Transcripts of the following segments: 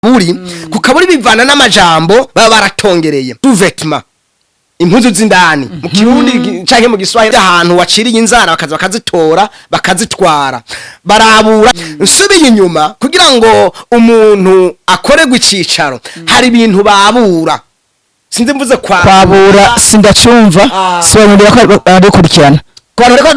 buri kukaburi bivana n'amajambo baba baratongereye Vyatumye impuzu z'indani mu kirundi canke mu giswahili ahantu waciriye inzara bakaza bakazitora bakazitwara barabura nsubiye inyuma kugira ngo umuntu akorerwe icicaro hari ibintu babura sinzi mvuze kwabura sindacumva sobanurira ko adukurikirana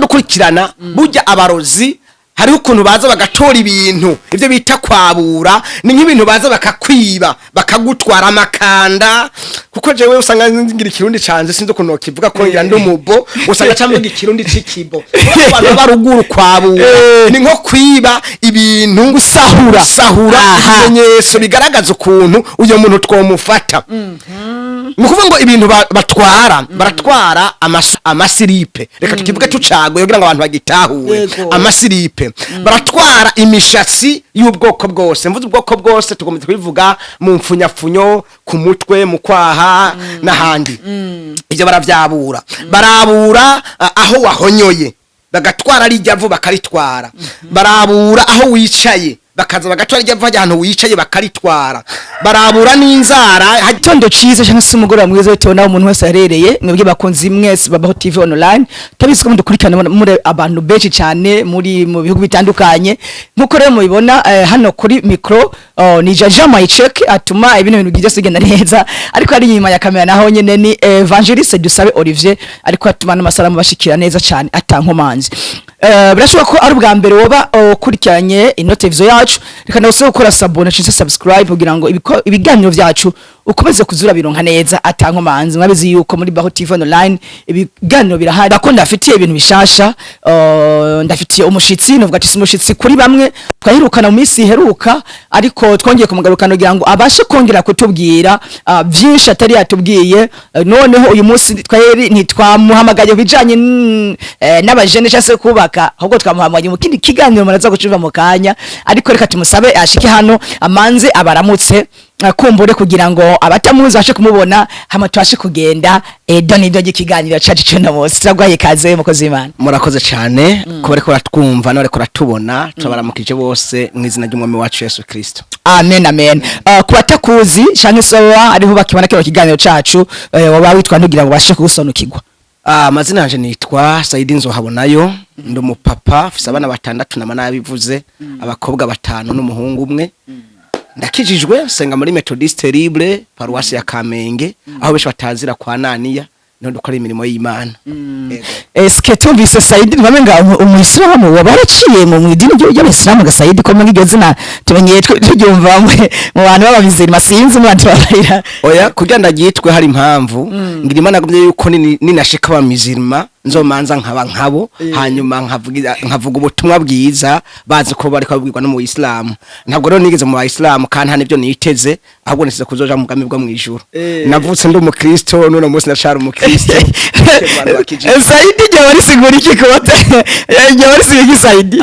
dukurikirana burya abarozi hari ukuntu baza bagatora ibintu ivyo bita kwabura ni nk'ibintu baza bakakwiba bakagutwara amakanda kuko jewe usanga ngira ikirundi canje sinzi ukuntu nokivuga ko ngira ndi umubo usanga camvuga ikirundi c'ikibo abantu baruguru kwabura ni nko kwiba ibintu gusahura ibimenyetso bigaragaza ukuntu uyo muntu twomufata nukuvuga ngo ibintu baratwara amasiripe reka tukivuge tucago kugira ngo abantu bagitahure amasiripe baratwara imishatsi y'ubwoko bwose mvuze ubwoko bwose tugomba kubivuga mu mfunyafunyo ku mutwe mu kwaha n'ahandi ivyo baravyabura barabura aho wahonyoye bagatwara ari ryavu bakaritwara barabura aho wicaye bakaza bagatwara ryavu ahantu wicaye bakaritwara barabura n'inzara hatondo cize cyangwa se umugoroba mwiza bitona umuntu wese arereye mwebwe bakunzi mwese babaho TV online tabiziko mudukurikirana muri abantu benshi cyane muri mu bihugu bitandukanye nkuko rero mubibona hano kuri micro ni Jaja Maichek atuma ibintu byose bigenda neza ariko ari nyuma ya kamera naho nyene ni Evangeliste Dusabe Olivier ariko atuma n'amasalamu bashikira neza cyane atankomanzi birashoboka ko ari ubwa mbere woba ukurikiranye ino televiziyo yacu reka nawe gukora sabone cyangwa subscribe kugira ngo ibiganiro byacu ukomeze kuzura bironka neza atankomanzi mwabizi yuko muri BAHO TV online ibiganiro birahari ko ndafitiye ibintu bishasha ndafitiye umushitsi novuga ati umushitsi kuri bamwe twahirukana mu minsi heruka ariko twongeye kumugarukana kugira ngo abashe kongera kutubwira byinshi atari yatubwiye noneho uyu munsi twari ntitwamuhamagaye bijanye n'abajene cyase kubaka ahubwo twamuhamagaye mu kindi kiganiro muraza gucuva mu kanya ariko reka tumusabe ashike hano amanze abaramutse kumbure kugira ngo abatamuzi bashe kumubona hama twashe kugenda donido gikiganiro cacu cyo nabose twagwaye kaze mukozi Imana murakoze cyane ko bariko ratwumva no bariko ratubona tubaramukije bose mwizina ry'umwami wacu Yesu Kristo amen amen kubatakuzi cyane sowa ariho bakibona kero kiganiro cacu waba witwa ntugira ngo bashe kugusonukirwa amazina yanje nitwa Saidi Nzohabonayo ndi umupapa afise abana 6 n'amanabivuze abakobwa 5 n'umuhungu umwe ndakijijwe senga muri Methodiste Libre paruwasi ya Kamenge aho besho batazira kwa Naniya no dukora imirimo y'Imana eske tumvise Saidi bamenga umuyisilamu wabaraciye mu idini y'Abisilamu ga Saidi ko mugigeze na tumenye tubyumva mu bantu babizira masinzi mu bantu barira oya kugira ndagitwe hari impamvu ngira Imana gumye yuko ninashika abamizirima nzomanza nkaba nkabo hanyuma nkavuga ubutumwa bwiza bazi ko bari kwabwirwa no mu Islam ntabwo rero nigeze mu Islam kandi nta nibyo niteze ahubwo nisize kuzoja mu bwami bwo mwijuru navutse ndi umukristo none umunsi ndashara umukristo Saidi je wari sigura iki kote je wari sigura Saidi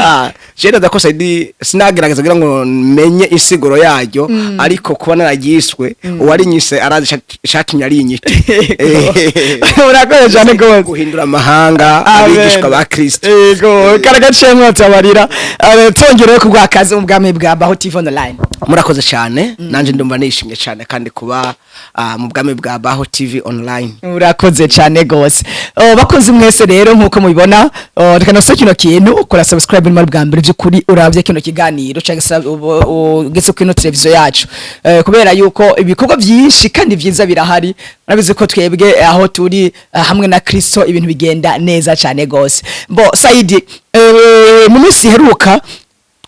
jera dako Saidi sinagerageza kugira ngo menye insiguro yaryo ariko kuba naragiswe uwari nyise arazi shatumye ari inyite urakoze cyane go guhindura amahanga abigishwa ba Kristo yego karagacemwe tabarira tongere kugwakaza mu bwami bwa BAHO TV online murakoze cyane nanje ndumva nishimye cyane kandi kuba mu bwami bwa BAHO TV online urakoze cyane gose bakoze mwese rero nkuko mubibona reka no kino kintu ukora subscribe muri bwa mbere by'ukuri uravye kino kiganiro cyangwa ugeze kino televiziyo yacu kubera yuko ibikorwa byinshi kandi byiza birahari murabizi ko twebwe aho turi hamwe na Kristo ibintu bigenda neza cyane gose bo Saidi mu minsi heruka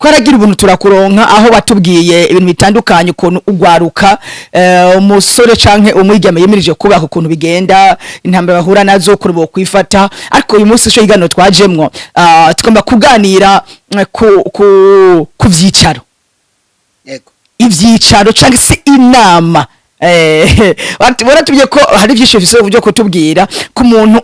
twaragira ubuntu turakuronka aho batubwiye ibintu bitandukanye ukuntu ugwaruka umusore canke umwigeme yemirije kubaka ukuntu bigenda intambara bahura nazo kuri bo kwifata ariko uyu munsi cyo igano twajemwo tugomba kuganira ku vyicaro yego ivyicaro canke se inama waratubye ko hari byinshi bifise uburyo kutubwira ku muntu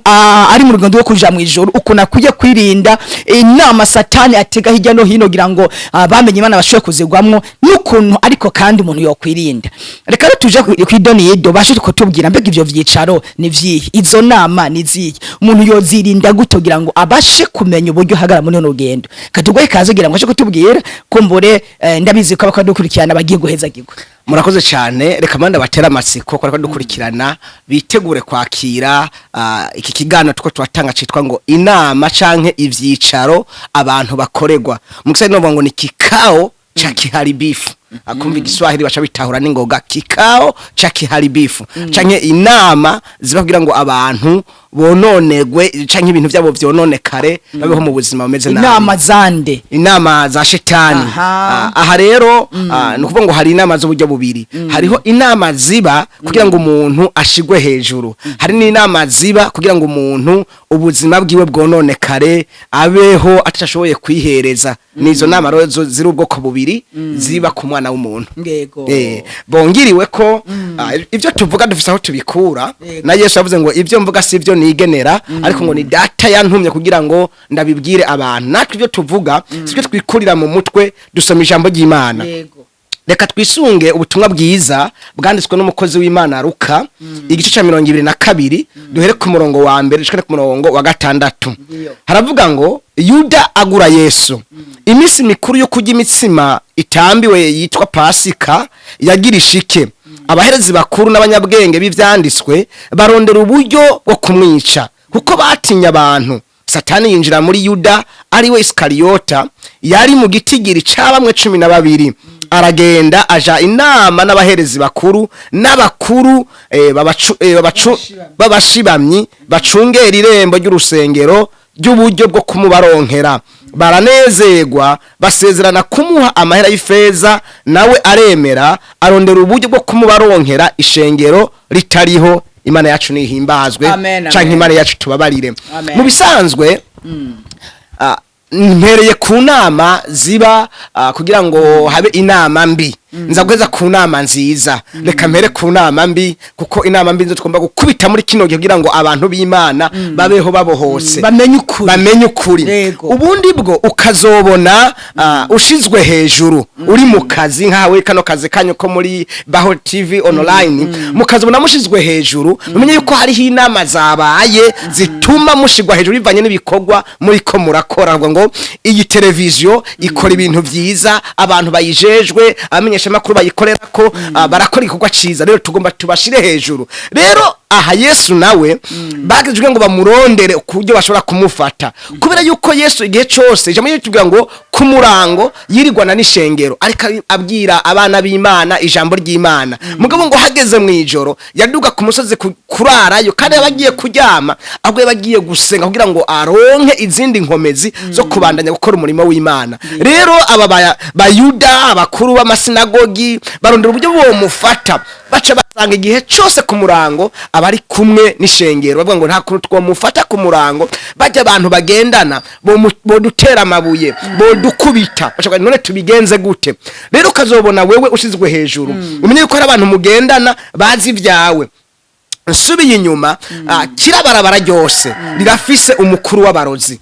ari mu rugendo rwo kuja mu ijuru ukuna kujye kwirinda inama satani atega hirya no hino gira ngo bamenye Imana bashoye kuzigwamwo n'ukuntu ariko kandi umuntu yo kwirinda reka tuje kwidoni yedo bashe kutubwira mbega ivyo vyicaro ni vyihe izo nama ni zihe umuntu yozirinda gutogira ngo abashe kumenya uburyo hagara muri no rugendo katugwe kazo gira ngo ashe kutubwira kumbure ndabizi ko abakadukurikirana bagiye guheza gigwe murakoze cyane reka manda batera amatsiko ko dukurikirana bitegure kwakira iki kiganiro tuko turatanga citwa ngo inama canke ivyicaro abantu bakoregwa mu giswahili no ngo ni kikao cha kiharibifu akumva igiswahili baca bitahura n'ingoga kikao cha kiharibifu canke inama ziba kugira ngo abantu bononegwe canke ibintu byabo vyononekare babeho mu buzima bumeze nabi inama zande inama za shetani aha rero no kuvuga ngo hari inama z'uburyo bubiri hariho inama ziba kugira ngo umuntu ashigwe hejuru hari n'inama ziba kugira ngo umuntu ubuzima bwiwe bwononekare abeho atashoboye kwihereza nizo nama rero ziri ubwoko bubiri ziba ku mwana w'umuntu bongiriwe ko ivyo tuvuga dufise aho tubikura na Yesu yavuze ngo ivyo mvuga si ivyo nigenera ariko ngo ni data yantumye kugira ngo ndabibwire abantu natwe ivyo tuvuga sivyo twikurira mu mutwe dusoma ijambo ry'Imana reka twisunge ubutumwa bwiza bwanditswe n'umukozi w'Imana Luka igice ca 22 duhere ku murongo wa mbere dushike ku murongo wa 6 haravuga ngo Yuda agura Yesu imisi mikuru yo kurya imitsima itambiwe yitwa Pasika yagirishike abaherezi bakuru n'abanyabwenge b'ivyanditswe barondera uburyo bwo kumwica kuko batinya abantu Satani yinjira muri Yuda ari we Iskariyota yari mu gitigiri c'abamwe 12 aragenda aja inama n'abaherezi bakuru n'abakuru babashibamyi bacungera irembo ry'urusengero ry'uburyo bwo kumubaronkera baranezerwa basezerana kumuha amahera y'ifeza nawe aremera arondera uburyo bwo kumubaronkera ishengero ritariho Imana yacu nihimbazwe canke Imana yacu tubabarire mu bisanzwe mpereye ku nama ziba kugira ngo habe inama mbi nzagweza ku nama nziza reka mpere ku nama mbi kuko inama mbi nzo tugomba gukubita muri kino gihe kugira ngo abantu b'Imana babeho babohose bamenye ukuri ubundi bwo ukazobona ushizwe hejuru uri mu kazi nkawe kano kazi kanyo ko muri BAHO TV online mukazobona mushizwe hejuru mumenye yuko hari inama zabaye zituma mushigwa hejuru bivanye n'ibikorwa muri ko murakora ngo iyi televiziyo ikora ibintu vyiza abantu bayijejwe makuru bayikorera ko barakora igikorwa ciza rero tugomba tubashire hejuru rero aha Yesu nawe bagijwe ngo bamurondere kubyo bashobora kumufata kubera yuko Yesu igihe cyose jamwe yitubwira ngo kumurango yirirwana n'ishengero ariko abwira abana b'Imana ijambo ry'Imana mugabo ngo hageze mu ijoro yaduga ku musozi kurarayo kandi yabagiye kuryama ahubwo yabagiye gusenga kugira ngo aronke izindi nkomezi zo kubandanya gukora umurimo w'Imana rero aba bayuda abakuru b'amasinagogi barondera uburyo bo mufata baca basanga igihe cyose ku murango abari kumwe n'ishengero bavuga ngo nta kuntu twomufata ku murango bajya abantu bagendana bo dutera amabuye bo dukubita bashaka none tubigenze gute rero ukazobona wewe ushizwe hejuru umenye ko ari abantu mugendana bazi vyawe nsubiye inyuma kira barabara ryose rirafise umukuru w'abarozi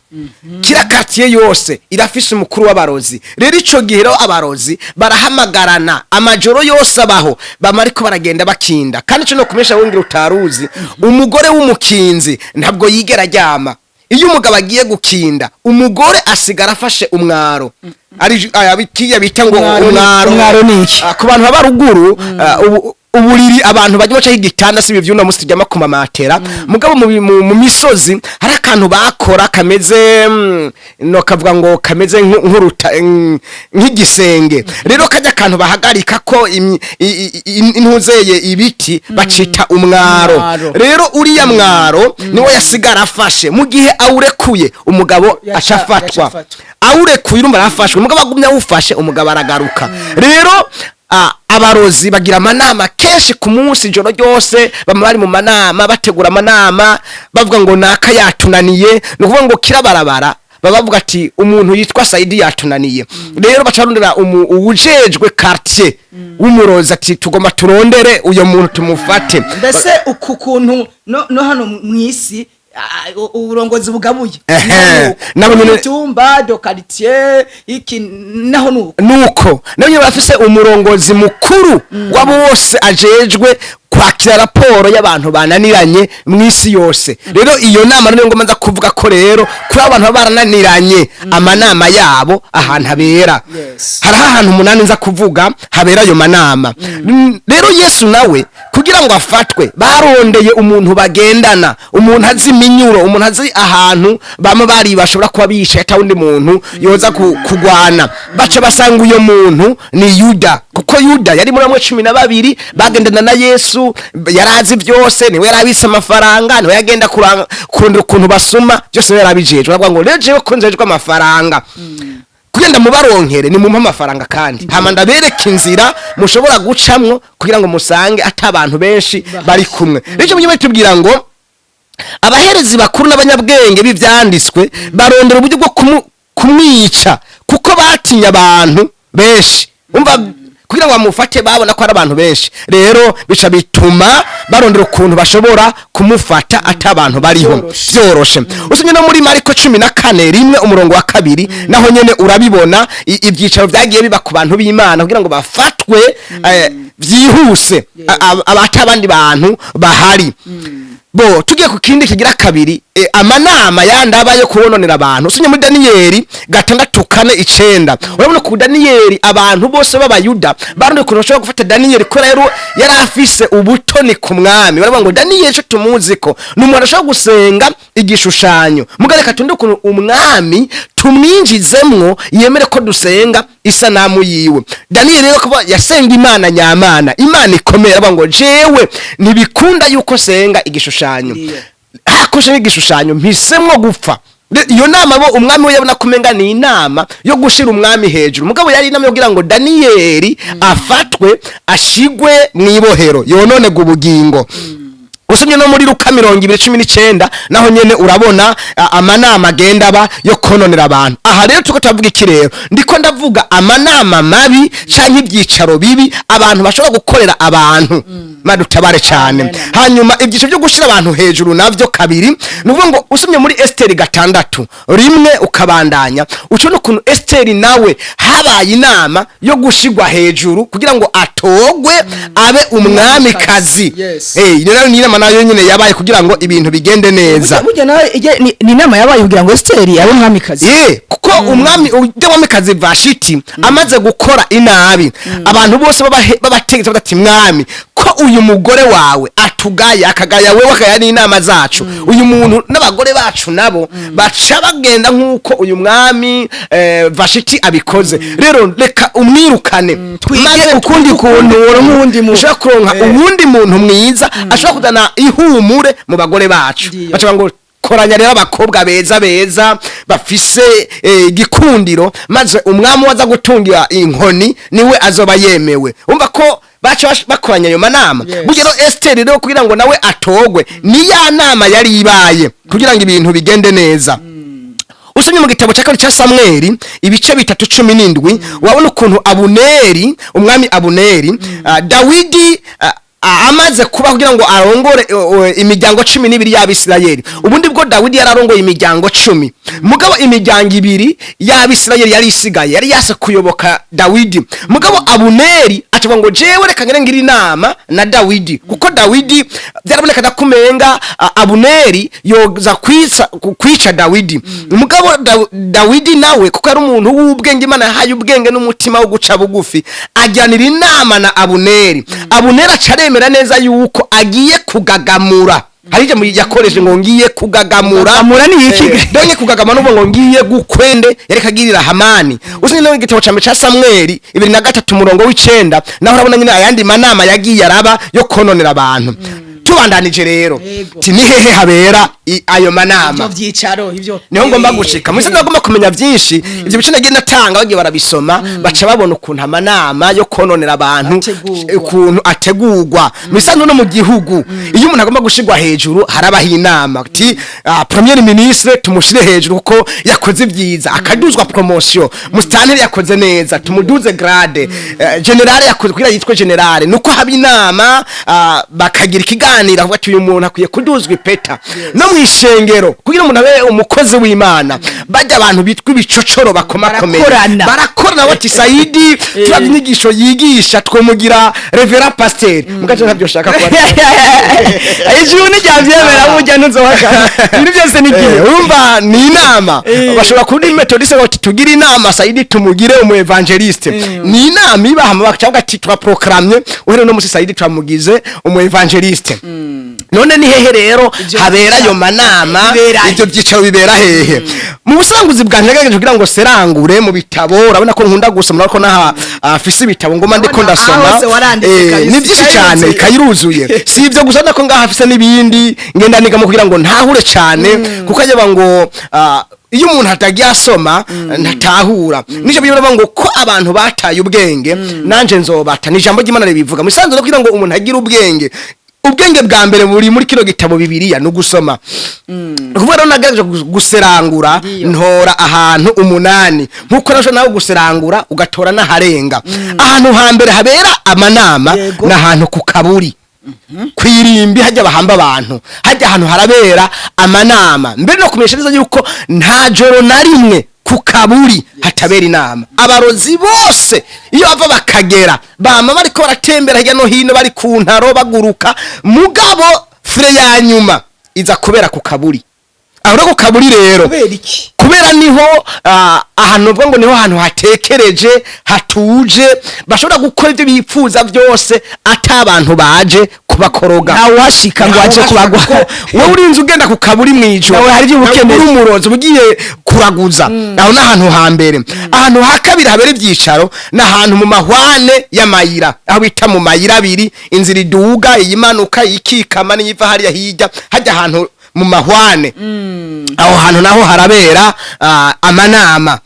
kira quartier yose irafise umukuru w'abarozi rero ico gihe rero abarozi barahamagarana amajoro yose abaho bamariko baragenda bakinda kandi cyo no kumesha wongera utaruzi umugore w'umukinzi ntabwo yigera ryama iyo umugabo agiye gukinda umugore asigara afashe umwaro ari abikiye bita ngo umwaro niki ku bantu b'abaruguru uburiri abantu bajye baca higitanda sibi vyuna musi tujyama ku mamatera mugabo mu misozi hari akantu bakora kameze no kavuga ngo kameze nk'uruta nk'igisenge rero kajya akantu bahagarika ko intuzeye ibiti bacita umwaro rero uriya mwaro niwo yasigara afashe mu gihe awurekuye umugabo acafatwa awurekuye urumva arafashwe umugabo agumya awufashe umugabo aragaruka rero abarozi bagira amanama kenshi ku munsi ijoro ryose bari mu manama bategura amanama bavuga ngo naka yatunaniye no kuvuga ngo kirabarabara bavuga ati umuntu yitwa Saidi yatunaniye rero bacarondera uwujejwe quartier w'umurozi ati tugomba turondere uyo muntu tumufate mbese uku kuntu no hano mwisi uburongozi bugabuye nabone tumba do quartier iki naho nuko nabyo bafise umurongozi mukuru wabo wose ajejwe kwakira raporo y'abantu bananiranye mw'isi yose. Rero iyo nama niyo ngoma nza kuvuga ko rero kuri abantu baba barananiranye amanama yabo ahantu habera. Hari ahantu umunani nza kuvuga habera ayo manama. Rero Yesu nawe kugira ngo afatwe barondeye umuntu bagendana, umuntu azi iminyuro, umuntu azi ahantu bama bari bashobora kuba bisha atawundi muntu yoza kugwana. Baca basanga uyo muntu ni Yuda, kuko Yuda yari muri amwe 12 bagendana na Yesu, yarazi byose, niwe yarabise amafaranga, niwe yagenda kurondera ukuntu basuma, byose yarabijejwe. Bavuga ngo rejewe ko nzejwe amafaranga. Kugenda mubaronkere ni mumpa amafaranga kandi hama ndabereka inzira mushobora gucamwo kugira ngo musange atabantu benshi bari kumwe. Rero mujye batubwira ngo abaherezi bakuru n'abanyabwenge b'ivyanditswe barondera uburyo bwo kumwica kuko batinya abantu benshi. Umva kugira ngo bamufate babona ko ari abantu benshi, rero bica bituma barondera ukuntu bashobora kumufata atabantu bariho byoroshe. Usomye no muri Mariko 14:1 naho nyene urabibona ibyicaro byagiye biba ku bantu b'Imana kugira ngo bafatwe byihuse abatabandi bantu bahari. Bo tugiye ku kindi kigira kabiri amanama yandaba yo kubononera abantu. Usomye muri Daniyeli 6:4 urabona ku Daniyeli abantu bose b'abayuda barondeye ukuntu bashobora gufata Daniyeli ko rero yari afise ubutoni ku mwami. Baravuga ngo Daniyeli cyo tumuzi ko n'umuntu ashobora gusenga igishushanyo, mugareka tunde ukuntu umwami tumwinjizemwo yemere ko dusenga isanamu yiwe. Daniyeli rero kuba yasenga Imana nyamana, Imana ikomera. Baravuga ngo jewe ntibikunda yuko senga igishushanyo, hakoshe igishushanyo mpisemwo gupfa. Iyo nama bo umwami we yabona kumenga ni inama yo gushira umwami hejuru. Mugabo yari inama yo kugira ngo Daniyeli afatwe ashigwe mwibohero yonone gubugingo. Usomye no muri Luka 20:19 naho nyene urabona amanama agenda ba yo kononera abantu. Aha rero tuko tavuga iki rero, ndiko ndavuga amanama mabi canke ibyicaro bibi abantu bashobora gukorera abantu. Madutabare cyane. Hanyuma ibyico byo gushira abantu hejuru navyo kabiri nuvuga ngo usomye muri Esteri 6:1 ukabandanya uco no kuntu Esteri nawe habaye inama yo gushigwa hejuru kugira ngo atogwe abe umwami kazi. Ni inama nayo nyine yabaye kugira ngo ibintu bigende neza. Burya nawe ni inama yabaye kugira ngo Esteri abe umwami kazi. Kuko umwami ujya kazi Vashiti amaze gukora inabi abantu bose babategetse bati mwami ko uyu mugore wawe atugaya akagaya wewe akaya ni inama zacu, uyu muntu n'abagore bacu nabo baca bagenda nkuko uyu mwami Vashiti abikoze. Rero reka umwirukane maze ukundi kuntu nk'undi muntu ushaka kuronka uwundi muntu mwiza ashaka kudana ihumure mu bagore bacu. Baca ngo koranya rero abakobwa beza bafise gikundiro maze umwami waza gutungira inkoni niwe azoba yemewe. Umva ko bacha bakoranya ayo manama. Bugero Esteri rero kugira ngo nawe atogwe ni ya nama yari ibaye kugira ngo ibintu bigende neza. Usomye mu gitabo cya Samweli ibice 3:17 wabona ukuntu Abuneri umwami Abuneri Dawidi amaze kuba kugira ngo arongore imiryango 12 y'Abisirayeli. Ubundi bwo Dawidi yararongoye imiryango 10, mugabo imiryango 2 y'Abisirayeli yari isigaye yari yase kuyoboka Dawidi. Mugabo Abuneri atavuga ngo jewe reka ngere ngira inama na Dawidi, kuko Dawidi byaraboneka dakumenga Abuneri yoza kwica Dawidi. Mugabo Dawidi nawe kuko ari umuntu w'ubwenge, Imana yahaye ubwenge n'umutima wo guca bugufi, ajyanira inama na Abuneri. Abuneri acaremera neza yuko agiye kugagamura. Harije mu yakoreshe ngo ngiye kugagamura. Amura ni iki? Donye kugagamana ngo ngiye gukwende yareka girira Hamani. Usinye no igitabo ca Samweli 2:9 naho urabona nyine ayandi manama yagiye araba yo kononera abantu. Tubandanije rero ni hehe habera ayo manama ibyo byicaro ibyo niho ngomba gushika mwese ndagomba kumenya byinshi ibyo bice nagiye natanga bagiye barabisoma baca babona ukuntu amanama yo kononera abantu ukuntu ategurwa misano no mu gihugu iyo umuntu agomba gushigwa hejuru harabaho inama ati premier ministre tumushire hejuru kuko yakoze byiza akaduzwa promotion mustanteri yakoze neza tumuduze grade general yakoze kugira yitwe general nuko haba inama bakagira ikiganiro avuga ati uyu muntu akwiye kuduzwa ipeta no mwishengero kugira umuntu abe umukozi w'Imana bajya abantu bitwa ibicocoro bakomakomeye barakorana bati Saidi turavye inyigisho yigisha twomugira Reverend Pasteur mugaje ntabyo shaka kwa ijuru nijyavyemera burya ntuzohaka ibintu byose ni gihe urumva ni inama bashobora kuri methodiste bati tugira inama Saidi tumugire umu evangeliste ni inama ibahama bakavuga ati twaprogramye uhere no musi Saidi twamugize umu evangeliste none ni hehe rero habera yo manama ibyo byicaro bibera hehe mu busanguzi bwanje ngejeje kugira ngo serangure mu bitabo urabona ko nkunda gusoma ariko naha afise ibitabo ngoma ndiko ndasoma ni byinshi cyane kayiruzuye si ibyo gusa nako ngaha afise nibindi ngenda niga mu kugira ngo ntahure cyane kuko yaba ngo iyo umuntu atagiye asoma ntatahura nico bivuga ngo ko abantu bataye ubwenge nanje nzobata ni jambo ry'Imana ribivuga musanzwe kugira ngo umuntu agire ubwenge bwa mbere buri muri kino gitabo Bibiliya no gusoma kuvuga rero nagaje guserangura ntora ahantu 8 nkuko nasho nawe guserangura ugatora naharenga ahantu hambere habera amanama nahantu ku kaburi kwirimbi hajya bahamba abantu hajya ahantu harabera amanama mbere no kumesheza yuko nta joro na rimwe ku kaburi hatabera inama abarozi bose iyo bava bakagera bama bariko baratembera hirya no hino bari ku ntaro baguruka mugabo fire ya nyuma iza kubera ku kaburi aho ku kaburi rero kubera niho ahantu bwo ngo niho ahantu hatekereje hatuje bashobora gukora ibyo bipfuza byose atabantu baje kubakoroga nawe washika ngo aje kubagwa wowe urinze ugenda ku kaburi mwijoro nawe hari by'ubukemura umurozo bugiye kuraguza aho nahantu hambere ahantu hakabira habere ibyicaro nahantu mu mahwane y'amayira aho bita mu mayira abiri inzira iduga iyimanuka ikikama n'iva hariya hirya hajya ahantu mu mahwane aho hantu naho harabera amanama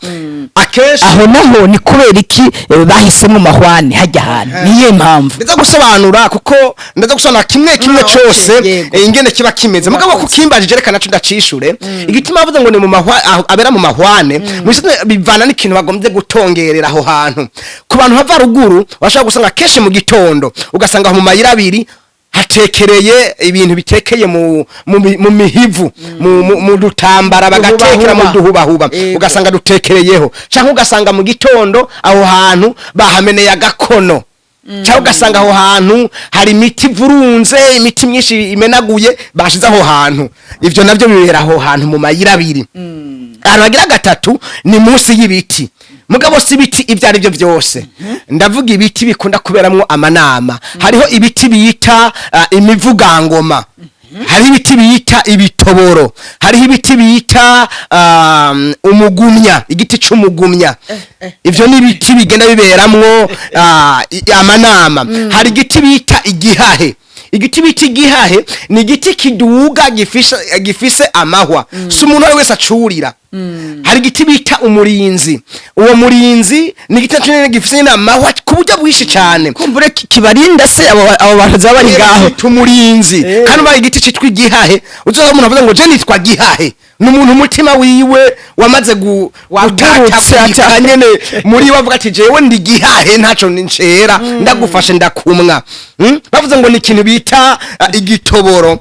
akeshi aho naho ni kubera iki bahise mu mahwane hajya ahantu niye mpamvu ndaza gusobanura kuko ndaza gusobanura kimwe cyose ingene kiba kimeze mugabo kukimbajije reka naco ndacishure igitima bavuze ngo ni mu mahwane abera mu mahwane bivana n'ikintu bagombye gutongerera aho hantu ku bantu hava ruguru bashaka gusanga keshi mu gitondo ugasanga mu mayira abiri hatekereye ibintu bitekeye mu mihivu mu dutambara bagatekera mu duhubahuba ugasanga dutekereyeho cyangwa ugasanga mu gitondo aho hantu bahameneye agakono cyangwa ugasanga aho hantu hari imiti vurunze imiti myinshi imenaguye bashize aho hantu ivyo navyo bibera aho hantu mu mayira abiri ahantu bagira gatatu ni munsi y'ibiti mugabo si ibiti ibyo ari byo byose ndavuga ibiti bikunda kuberamwo amanama hariho ibiti bita imivugangoma hariho ibiti bita ibitoboro hariho ibiti bita umugumya igiti c'umugumya ivyo ni ibiti bigenda biberamwo amanama hari igiti bita igihahe igiti bita igihahe ni igiti kiduga gifise amahwa si umuntu wese acurira hari igiti bita umurinzi uwo murinzi ni igiti cyane gifise amahwa ku buryo bwishi cyane kumbure kibarinda se abo bantu zabari ngaho tumurinzi kandi bari igiti citwa igihahe uzoza umuntu avuga ngo je nitwa gihahe n'umuntu umutima wiwe wamaze gutata nyene muri bavuga ati jewe ndi gihahe ntaco ncera ndagufashe ndakumwa bavuze ngo ni ikintu bita igitoboro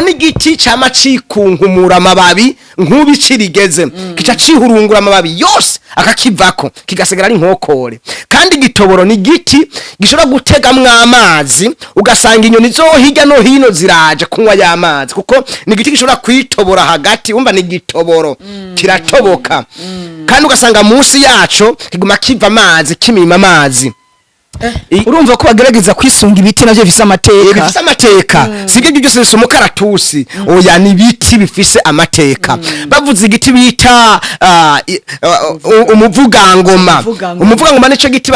ni igiti cama cikunkumura amababi nk'ubicirigeze kica cihurungura amababi yose akakivako kigasigara ari nkokore kandi igitoboro ni igiti gishobora gutegamwo amazi ugasanga inyoni zo hirya no hino ziraje kunywa y'amazi kuko ni igiti gishobora kwitobora hagati umva ni igitoboro kiratoboka kandi ugasanga munsi yaco kiguma kiva amazi kimima amazi urumva ko bagerageza kwisunga ibiti navyo bifise amateka sibyo byose bifise umukaratusi oya ni ibiti bifise amateka bavuze igiti bita umuvugangoma nico giti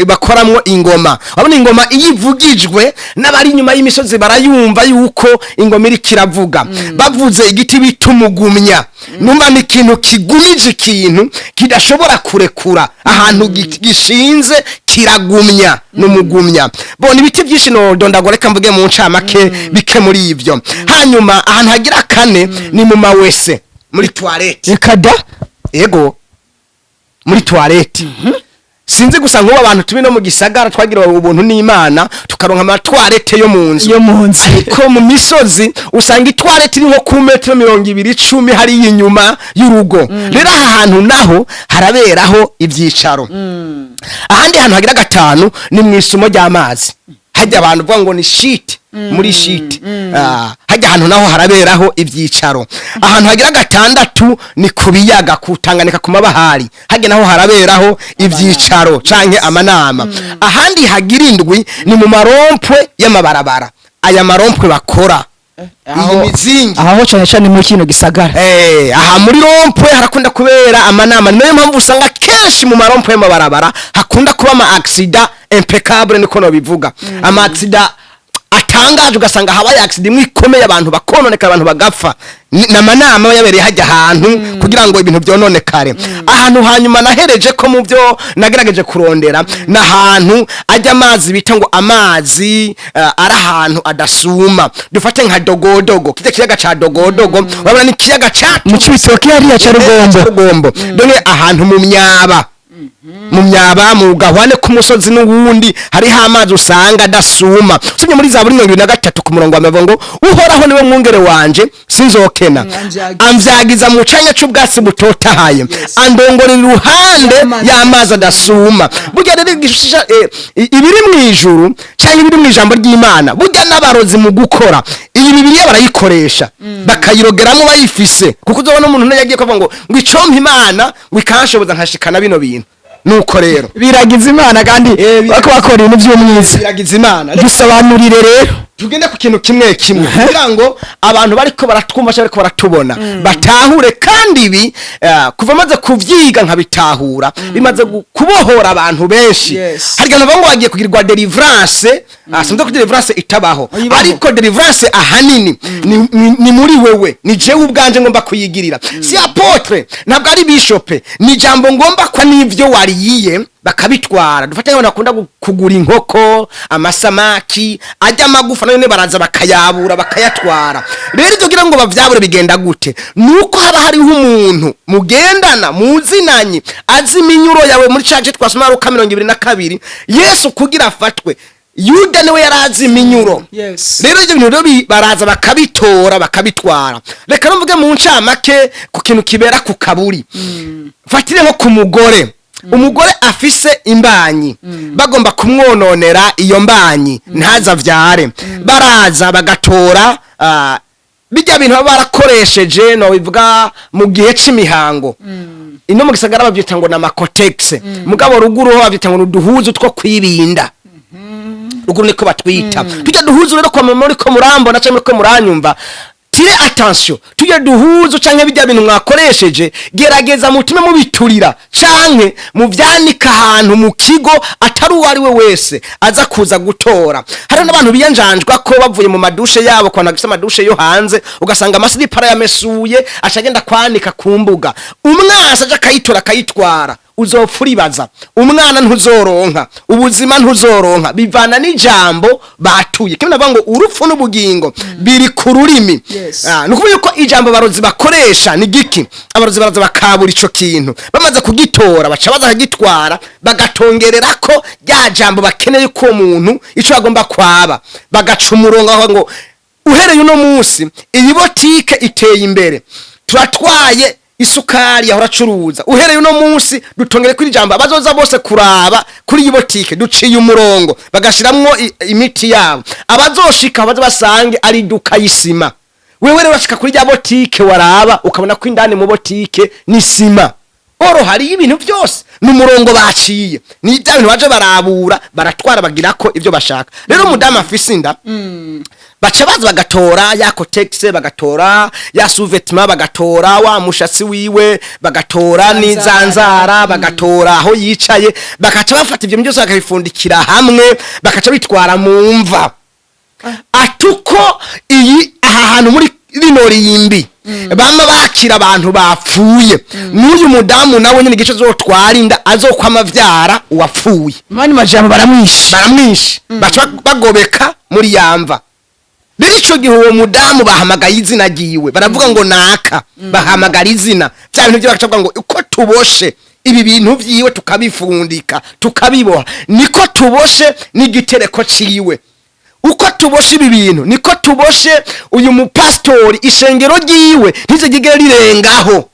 bakoramwo ingoma abone ingoma iyivugijwe n'abari inyuma y'imisozi barayumva yuko ingoma iri kiravuga bavuze igiti bita umugumya numva ni ikintu kigumije ikintu kidashobora kurekura ahantu gishinze kiragumya n'umugumya bona ibiti byinshi no ndondagoreka mvuge mu ncamake bike muri ivyo hanyuma ahantu hagira kane ni mu mawese muri toilette ekada ego muri toilette sinzi gusa nk'ubu abantu turi no mu gisagara twagira ubuntu n'Imana tukaronka amatwarete yo mu nzu ariko mu misozi usanga itwarete iri nko ku metero 210 hari inyuma y'urugo rero aha hantu naho haraberaho ivyicaro ahandi hantu hagira gatanu ni mu isumo ry'amazi hajya abantu vuga ngo ni shit muri shit hajya hantu naho haraberaho ivyicaro ahantu hagira gatandatu ni kubiyaga kutanganika ku mabahari hajya naho haraberaho ivyicaro canke amanama ahandi hagira indwi ni mu marompwe y'amabarabara aya marompwe bakora iyi mizingi aho cyane muri kino gisagara aha muri rompwe harakunda kubera amanama niyo mpamvu usanga kenshi mu marompwe y'amabarabara hakunda kuba ama accident impeccable niko no bivuga ama accident atangaje ugasanga habaye accident imwe ikomeye abantu bakononeka abantu bagapfa namanama yabereye hajya ahantu kugira ngo ibintu byononekare ahantu hanyuma nahereje ko mu byo nagerageje kurondera nahantu ajya amazi bita ngo amazi ari ahantu adasuma dufate nka dogodogo kije kiyaga ca dogodogo urabona ni kiyaga catu mu Cibitoke hariya ca Rugombo done ahantu mu myaba mu gahwane ku musozi n'uwundi hariho amazi usanga adasuma usomye muri Zaburi 23 ku murongo wa mavugo uhoraho niwe mwungere wanje sinzokena amvyagiza mu canya c'ubwatsi butotahaye andongorera iruhande y'amazi adasuma burya rero gishusha ibiri mu ijuru cyangwa ibiri mu ijambo ry'Imana burya n'abarozi mu gukora iyi bibiliya barayikoresha bakayirogeramo bayifise kuko uzobona umuntu yagiye kuvuga ngo icompa Imana wikanshoboza nkashikana bino bintu nuko rero biragize Imana kandi bako bakora ibintu by'umwiza biragize Imana dusobanurire rero tugende ku kintu kimwe kugira ngo abantu bariko baratwumva cyangwa bariko baratubona batahure kandi ibi kuva maze kuvyiga nkabitahura bimaze kubohora abantu benshi harya navuga ngo bagiye kugirirwa deliverance sinzi ko deliverance itabaho ariko deliverance ahanini ni muri wewe ni jewe ubwanje ngomba kuyigirira si apotre ntabwo ari bishop ni jambo ngomba kwa nivyo wariye bakabitwara dufate ngo nakunda kugura inkoko amasamaki ajya magufa none baraza bakayabura bakayatwara rero ibyo gira ngo bavyabure bigenda gute nuko haba hari umuntu mugendana muzinanye azi iminyuro yawe muri caje twasoma Luka 22 Yesu kugira afatwe Yuda niwe yarazi iminyuro rero ibyo bintu rero baraza bakabitora bakabitwara reka mvuge mu ncamake ku kintu kibera ku kaburi fatire nko ku mugore umugore afise imbanyi bagomba kumwononera iyo mbanyi ntaza vyare baraza bagatora bijya bintu baba barakoresheje no bivuga mu gihe c'imihango ino mu gisagara bavyita ngo na makotex mugabo ruguru ho bavyita ngo duhuzu two kwibinda ruguru niko batwita tujya duhuzu rero kwa muri ko murambo na cyangwa ko muranyumva tire attention tujye duhuzo canke bijya bintu mwakoresheje gerageza mutume mubiturira canke muvyanika ahantu mu kigo atari uwari we wese aza kuza gutora hari n'abantu biyanjanjwa ko bavuye mu madushe yabo kwa nagisa madushe yo hanze ugasanga amasiripara yamesuye acagenda kwanika ku mbuga umwasa aje kayitora kayitwara uzopfuribaza umwana ntuzoronka ubuzima ntuzoronka bivana n'ijambo batuye kimwe navuga ngo urupfu n'ubugingo biri ku rurimi nuko yuko ijambo barozi bakoresha ni giki abarozi baraza bakabura ico kintu bamaze kugitora baca baza kugitwara bagatongerera ko rya jambo bakeneye ko umuntu ico agomba kwaba bagaca umurongo ngo uhereye uno munsi iyi botike iteye imbere turatwaye isukari yahora curuza uhereye uno munsi dutongere kuri jambo abazoza bose kuraba kuri yibotike duciye umurongo bagashiramwo imiti yabo abazoshika baza basange ari duka yisima wewe rero bashika kuri ya botike waraba ukabona ko indani mu botike ni sima oro hari ibintu byose n'umurongo baciye ni bya bintu baje barabura baratwara bagira ko ivyo bashaka rero mudama afise inda baca baza bagatora ya kotexe bagatora ya sous-vêtement bagatora wa mushatsi wiwe bagatora n'izanzara bagatora aho yicaye bakaca bafata ivyo byose bakabifundikira hamwe bakaca bitwara mu mva atuko iyi aha hantu muri rino rimbi bama bakira abantu bapfuye n'uyu mudamu nawe nyine gice zotwarinda azokwama vyara uwapfuye mani majambo baramwishe baca bagobeka muri yamva Birico gihe uwo mudamu bahamagaye izina giwe baravuga ngo naka bahamagara izina bya bintu byo bakavuga ngo uko tuboshe ibi bintu vyiwe tukabifundika tukabiboha niko tuboshe n'igitereko ciwe uko tuboshe ibi bintu niko tuboshe uyu mupastori ishengero ryiwe ntizigere rirengaho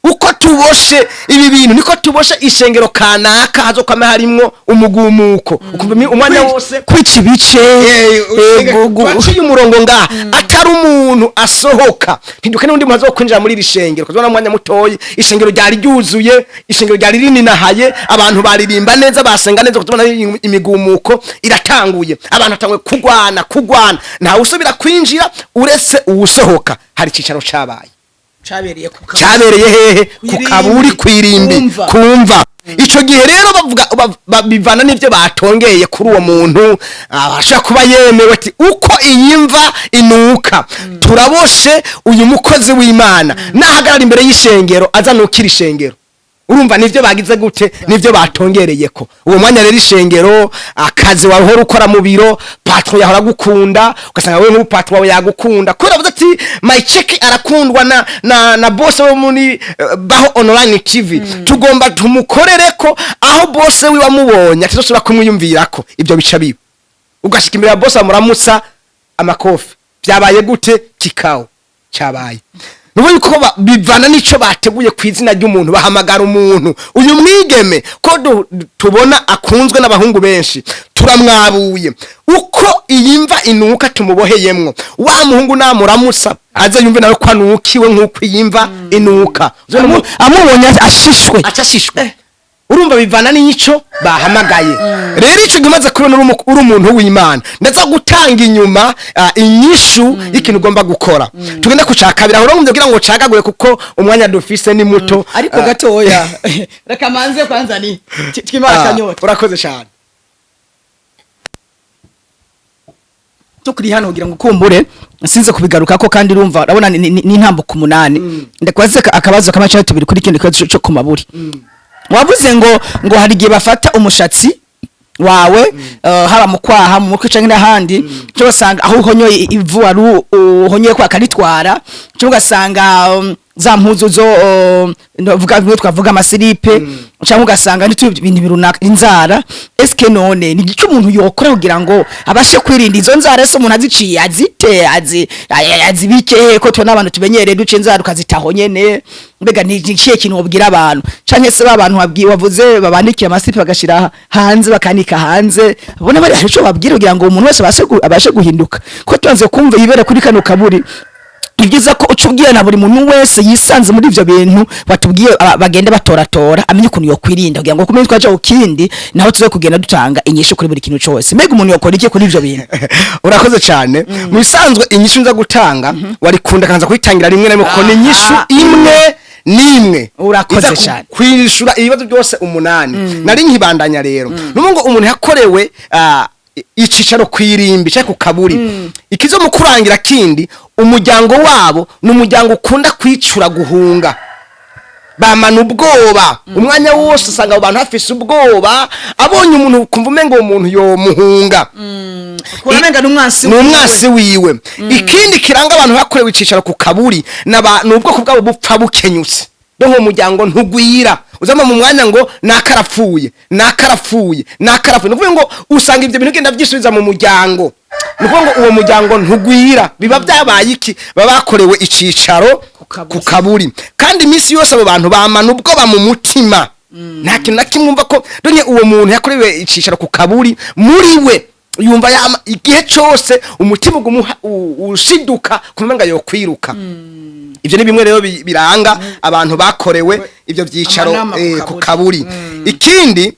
uko tuboshe ibi bintu niko tuboshe ishengero kanaka hazokame harimwo umugumuko umwanya wose kwica ibice waciye umurongo ngaha atari umuntu asohoka ntidukene undi muntu azokwinjira muri iri shengero kuzona umwanya mutoyi ishengero ryari ryuzuye ishengero ryari rininahaye abantu baririmba neza basenga neza kuzona imigumuko iratanguye abantu atangwe kugwana ntawe usubira kwinjira uretse uwusohoka hari icicaro cabaye cabereye hehe kukaburi kwirimbi kumva ico gihe rero bavuga bivana n'ivyo batongeye kuri uwo muntu abasha kuba yemewe ati uko iyimva inuka turaboshe uyu mukozi w'Imana nahagarara imbere y'ishengero azanukira ishengero urumva nivyo bagize gute nivyo batongereyeko uwo mwanya rero ishengero akazi wahora ukora mu biro patron yahora gukunda ugasanga wewe n'ubu patron wawe yagukunda kubera avuze ati my check arakundwa na boss wo muri BAHO online TV tugomba tumukorereko aho boss we wamubonye atizosubira kumwiyumvirako ibyo bica biba ugashika imbere ya boss amuramutsa amakofi byabaye gute kikao cabaye nuko yuko bivana nico bateguye kwizina ry'umuntu bahamagara umuntu uyu mwigeme ko tubona akunzwe n'abahungu benshi turamwabuye uko iyimva inuka tumuboheyemwo wa muhungu namuramutsa aze yumve nawe ko anukiwe nkuko iyimva inuka amubonye ashishwe urumva bivana n'ico bahamagaye rero ico gimaze kubona uri umuntu w'Imana ndaza gutanga inyuma inyishu y'ikintu ugomba gukora tugenda kucakabira aho ngumye kugira ngo cagagure kuko umwanya dufise ni muto ariko gatoya reka manze kwanza ni twimara kanyota urakoze cyane tukuri hano kugira ngo kumbure sinze kubigaruka ko kandi urumva urabona ni intambo ku 8 ndakwaze akabazo kamacha tubiri kuri kindi kibazo cyo kumaburi wavuze ngo hari gihe bafata umushatsi wawe haba mu kwaha mu mutwe canke n'ahandi cyo basanga aho uhonyoye ivu ari uhonyoye kwa karitwara cyo ugasanga za mpuzu zo vuga twavuga amasiripe cyangwa ugasanga n'ibintu birunaka inzara eske none ni gico umuntu yokora kugira ngo abashe kwirinda izo nzara so umuntu aziciye azibike ko tubona abantu tubenyereye duce inzara ukazitaho nyene mbega ni ikihe kintu wabwira abantu canke se babantu wavuze babandikira amasiripe bagashira hanze bakanika hanze bona bari cyo babwira kugira ngo umuntu wese abashe guhinduka ko tuanze kumva yibera kuri kano kaburi ibyiza ko ucubwiye na buri muntu wese yisanze muri ivyo bintu batubwiye bagende batoratora amenye ukuntu yo kwirinda kugira ngo kumenye twaje ukindi naho tuze kugenda dutanga inyishu kuri buri kintu cyose mbega umuntu yokora iki kuri ivyo bintu urakoze cyane mu bisanzwe inyishu nza gutanga wari kunda kanza kuyitangira rimwe na rimwe ko ni inyishu imwe nimwe urakoze cyane kwishura ibibazo byose 8 nari nkibandanya rero nuko umuntu yakorewe icicaro kwirimbi cyo kukaburi ikizo mu kurangira kindi umuryango wabo n'umuryango ukunda kwicura guhunga bamana ubwoba umwanya wose usanga abantu hafise ubwoba abonye umuntu kumva umengo uwo muntu yo muhunga kuramenga n'umwasi wiwe ikindi kiranga abantu bakorewe icicaro kukaburi n'ubwoko bwabo bupfa bukenyutse donko umuryango ntugwira uzama mu mwanya ngo nakarapfuye nukuvuga ngo usanga ivyo bintu genda vyisubiza mu muryango nukuvuga ngo uwo muryango ntugwira biba byabaye iki babakorewe icicaro kukaburi kandi imisi yose abo bantu bamana ubwoba mu mutima nta kintu na kimwe umva ko donye uwo muntu yakorewe icicaro kukaburi muri we yumva igihe cyose umutima ushiduka kumenga yo kwiruka ivyo ni bimwe rero biranga abantu bakorewe ivyo vyicaro ku kaburi ikindi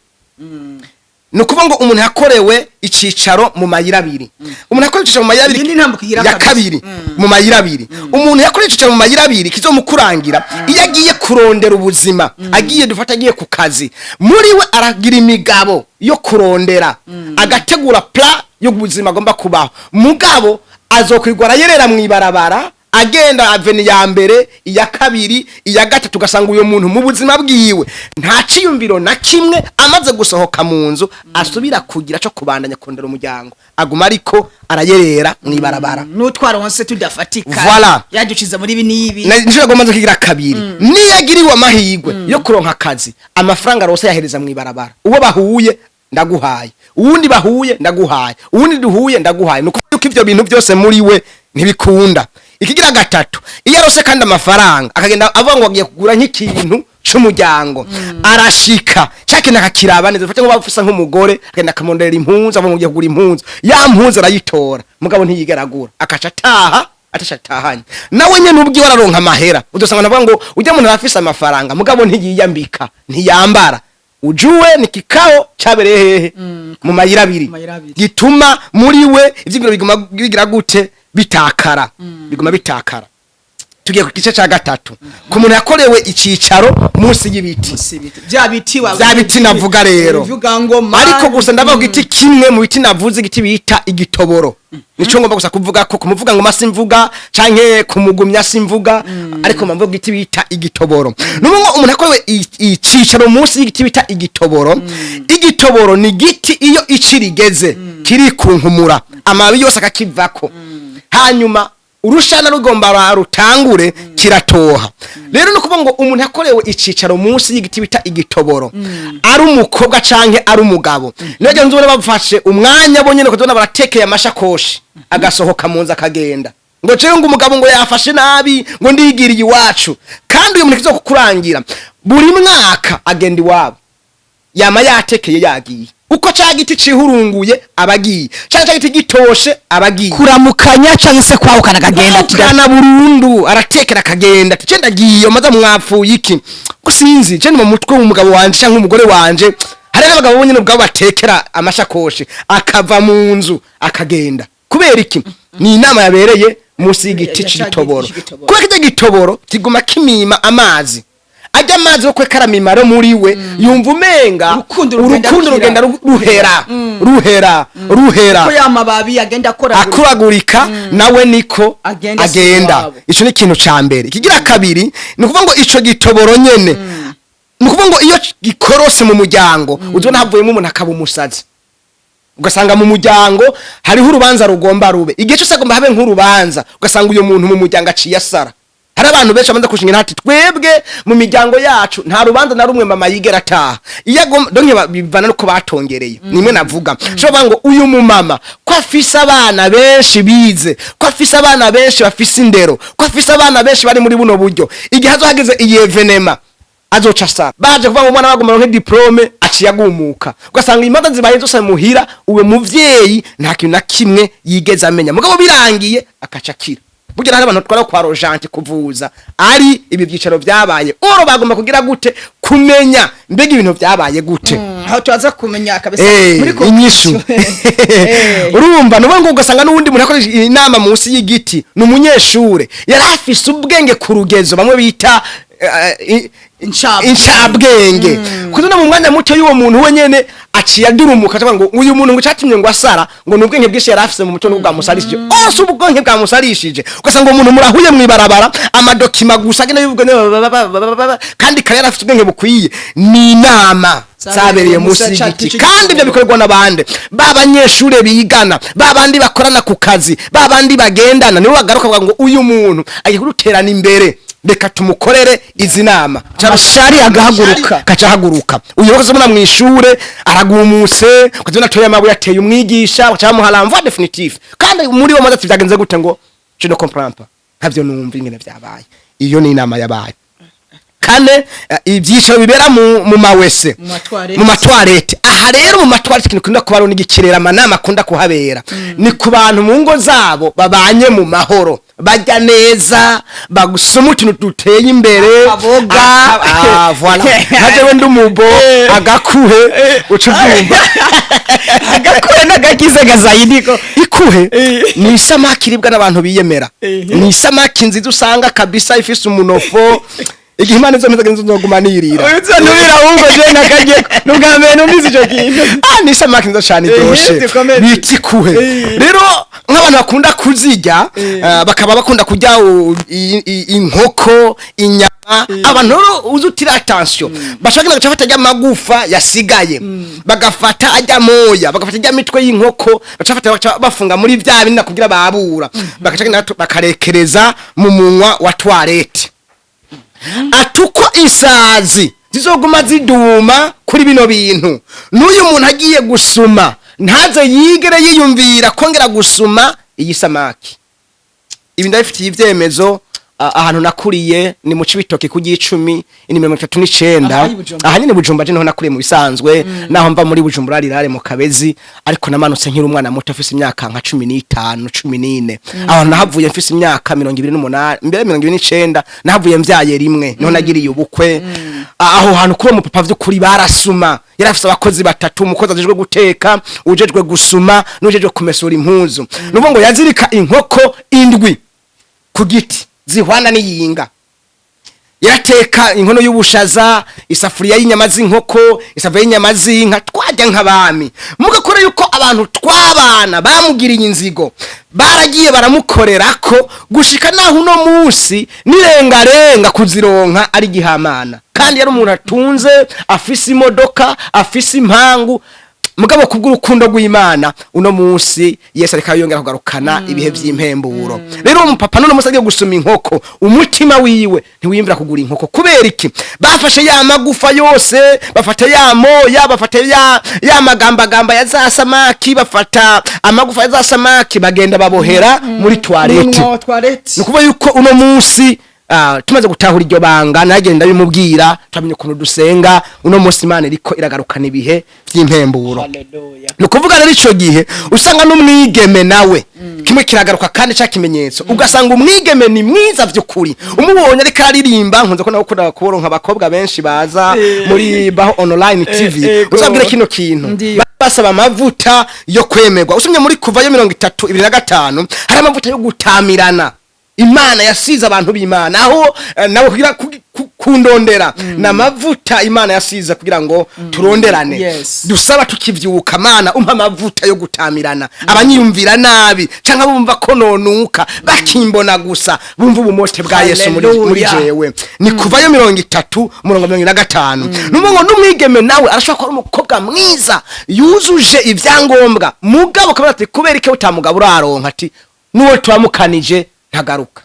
nukuvuga ngo umuntu yakorewe icicaro mu mayira abiri umuntu yakorewe icicaro mu mayira abiri ya kabiri mu mayira abiri umuntu yakorewe icicaro mu mayira abiri kizomukurangira iyo agiye kurondera ubuzima agiye dufata agiye ku kazi muri we aragira imigabo yo kurondera agategura plan yo ubuzima agomba kubaho mugabo azokwigora yerera mwibarabara agenda aveni ya mbere iya kabiri iya gatatu ugasanga uyo muntu mu buzima bwiwe nta ciyumviro na kimwe amaze gusohoka mu nzu asubira kugira cyo kubandanya kondera umuryango aguma ariko arayerera mwibarabara n'utwara wonse tudafatika voilà yaduciza muri ibi nibi nje gomaze kigira kabiri niyagiriwe amahigwe yo kuronka akazi amafaranga rose yahereza mwibarabara uwo bahuye ndaguhaye uwundi bahuye ndaguhaye uwundi duhuye ndaguhaye nuko ivyo bintu byose muri we ntibikunda ikigira gatatu iyo arose kandi amafaranga akagenda avuga ngo agiye kugura nk'ikintu c'umuryango arashika cyakina akakiraba neza fate ngo bafisa nk'umugore agenda akamondera impunzu avuga ngo agiye kugura impunzu ya mpunzu arayitora mugabo ntiyigeragura akaca taha atashatahanyi nawe nyene ubwiwe araronka amahera udosanga navuga ngo ujya muntu afisa amafaranga mugabo ntiyiyambika ntiyambara ujuwe ni kikao chabereye hehe mu mayira abiri gituma muri we ivyigiro biguma bigira gute bitakara biguma bitakara tugiye ku gice ca gatatu ku muntu yakorewe icicaro munsi y'ibiti bya biti navuga rero ariko gusa ndavuga giti kimwe mu biti navuze igiti bita igitoboro nico ngomba gusa kuvuga ko kumuvuga ngo masimvuga canke kumugumya simvuga ariko mpamvu giti bita igitoboro nuko umuntu yakorewe icicaro munsi y'igiti bita igitoboro igitoboro ni giti iyo icirigeze kiri kunkumura amababi yose akakivako hanyuma urushana rugomba rutangure kiratoha rero no kuvuga ngo umuntu yakorewe icicaro munsi y'igiti bita igitoboro ari umukobwa canke ari umugabo nege nzubone bafashe umwanya bonyene ko tubona baratekeye amashakoshi agasohoka munza akagenda ngo cyo ngo umugabo ngo yafashe nabi ngo ndigiriye iwacu kandi uyu muntu kizokurangira buri mwaka agenda iwabo yama yatekeye yagiye uko cha giti cihurunguye abagiye cha giti gitoshe abagiye kuramukanya canke se kwaho kanagagenda kana burundu aratekera kagenda ticenda giye maza mwapfu iki gusinzi je mu mutwe w'umugabo wanje canke umugore wanje hari n'abagabo bonyene ubwo batekera amashakoshi akava mu nzu akagenda kubera iki ni inama yabereye musi y'igiti c'itoboro kuko kije gitoboro kiguma kimima amazi ajya amazi yo kwekaramimaro muri we yumva umenga urukundo rugenda ruhera ko yamababi agenda akuragurika nawe niko agenda ico ni ikintu ca mbere kigira kabiri ni kuvuga ngo ico gitoboro nyene ni kuvuga ngo iyo gikorose mu muryango uzona havuyemo umuntu akaba umusazi ugasanga mu muryango hariho urubanza rugomba rube igihe cyose agomba habe nk'urubanza ugasanga uyo muntu mu muryango aciye asara hari abantu benshi bamaze kushinga hati twebwe mu miryango yacu nta rubanza na rumwe mama yigera taha iyo donke bivana nuko batongereye nimwe navuga cyo ngo uyu mu mama ko afise abana benshi bize ko afise abana benshi bafise indero ko afise abana benshi bari muri buno buryo igihe hazohageze iyi evenema azoca sara baje kuvuga ngo umwana bagomba nke diplome aciye agumuka ugasanga imanza zibaye zose muhira uwe muvyeyi nta kintu na kimwe yigeze amenya mugabo birangiye akacakira bugira hari abantu twara kwa Rojanti kuvuza ari ibi byicaro byabaye oro bagomba kugira gute kumenya mbega ibintu byabaye gute aho twaza kumenya kabisa muri ko inyishu urumva no ngo ugasanga n'uwundi muntu akoresha inama munsi y'igiti n'umunyeshure yari afise ubwenge ku rugezo bamwe bita incabwenge kuzuna mu mwanya muto y'uwo muntu wenyene aciye adurumuka cyangwa ngo uyu muntu ngo cyatumye ngo asara ngo n'ubwenge bwinshi yarafise mu muto n'ubwa musarishije ose ubwenge bwa musarishije ugasanga umuntu murahuye mwibarabara amadokima gusa agenda y'ubwo kandi kare yarafise ubwenge bukwiye ni inama zabereye musi y'igiti kandi ibyo bikorwa n'abande babanyeshure bigana babandi bakorana ku kazi babandi bagendana nibo bagaruka ngo uyu muntu agiye kuruterana imbere reka tumukorere izi nama cyabashari agahaguruka kacahaguruka uyu wese muna mwishure aragumuse kuzona toya mabu yateye umwigisha cyamuharamva definitive kandi muri wo maze tuvyagenze gute ngo je ne comprends pas havyo numva ingene vyabaye iyo ni inama yabaye kane ibyicaro bibera mu mawese mu matwarete aha rero mu matwarete kintu kunda kubaro n'igikirera amanama akunda kuhabera ni ku bantu mu ngo zabo babanye mu mahoro bajya neza bagusoma utuntu duteye imbere voilà haje ndumubo agakuhe ucubyumva agakuhe n'agakize gazayidiko ikuhe ni isamaki iribwa n'abantu biyemera ni isamaki nziza usanga kabisa ifise umunofo igihe imana izo meze nzoguma nirira uza nubira wumva je nakagiye nubwambere numvise ico kintu ni isamaki nziza cyane iroshe biti kuhe rero nk'abantu bakunda kuzirya bakaba bakunda kurya inkoko inyama abantu uzutira attention bashaka gufata ajya magufa yasigaye bagafata ajya moya bagafata ajya mitwe y'inkoko bacafata bafunga muri vya bintu kugira babura bakarekereza mu munwa wa toilette atuko isazi zizoguma ziduma kuri bino bintu n'uyu muntu agiye gusuma ntaze yigere yiyumvira kongera gusuma iyi samaki ibi ndabifitiye ivyemezo ahantu nakuriye ni mu Cibitoke ku G10 ni 39 aha nyine Bujumba je niho nakuriye mu bisanzwe naho mva muri Bujumbura rirare mu Kabezi ariko namanutse nkiri umwana muto afise imyaka nka 15 14 aho nahavuye mfise imyaka 28 mbere 29 nahavuye mvyaye rimwe niho nagiriye ubukwe aho hantu kuri mu papa vy'ukuri barasuma yarafise abakozi batatu umukozi ajejwe guteka ujejwe gusuma n'ujejwe kumesura impuzu nubo ngo yazirika inkoko indwi ku giti zihwana n'iyinga yateka inkono y'ubushaza isafuriya y'inyama z'inkoko isafuriya y'inyama z'inka twajya nk'abami mugakora yuko abantu twabana bamugiriye inzigo baragiye baramukorerako gushika naho uno munsi nirengarenga kuzironka ari gihamana kandi yari umuntu atunze afise imodoka afise impangu mugabo kubw'urukundo rw'Imana uno munsi Yesu ariko yongera kugarukana ibihe by'impemburo rero umupapa none musagiye gusuma inkoko umutima wiwe ntiwiyumvira kugura inkoko kubera iki bafashe ya magufa yose bafata ya moya bafata ya magamba ya za samaki bafata amagufa ya za samaki bagenda babohera muri toilette nukuba yuko uno munsi tumaze gutahura iryo banga nagenda bimubwira twamenye ukuntu dusenga uno munsi Imana iriko iragarukana ibihe by'impemburo haleluya nukuvuga rero ico gihe usanga n'umwigeme nawe kimwe kiragaruka kandi ca kimenyetso ugasanga umwigeme ni mwiza vy'ukuri umubonye ariko aririmba nkunze ko nawe ukunda kuboronka abakobwa benshi baza muri BAHO online TV uzabwire kino kintu basaba amavuta yo kwemerwa usumye muri kuva yo 32 hari amavuta yo gutamirana Imana yasiza abantu b'Imana aho nawe kugira kundondera na mavuta Imana yasiza kugira ngo turonderane dusaba tukivyuka Mana umpa amavuta yo gutamirana abanyiyumvira nabi canka bumva ko nonuka bakimbona gusa bumva ubumote bwa Yesu muri jewe ni kuva yo 30 numongo n'umwigeme nawe arashaka ko umukobwa mwiza yuzuje ivyangombwa mugabo kabara ati kubera ike utamugabo uraronka ati nuwe twamukanije ntagaruka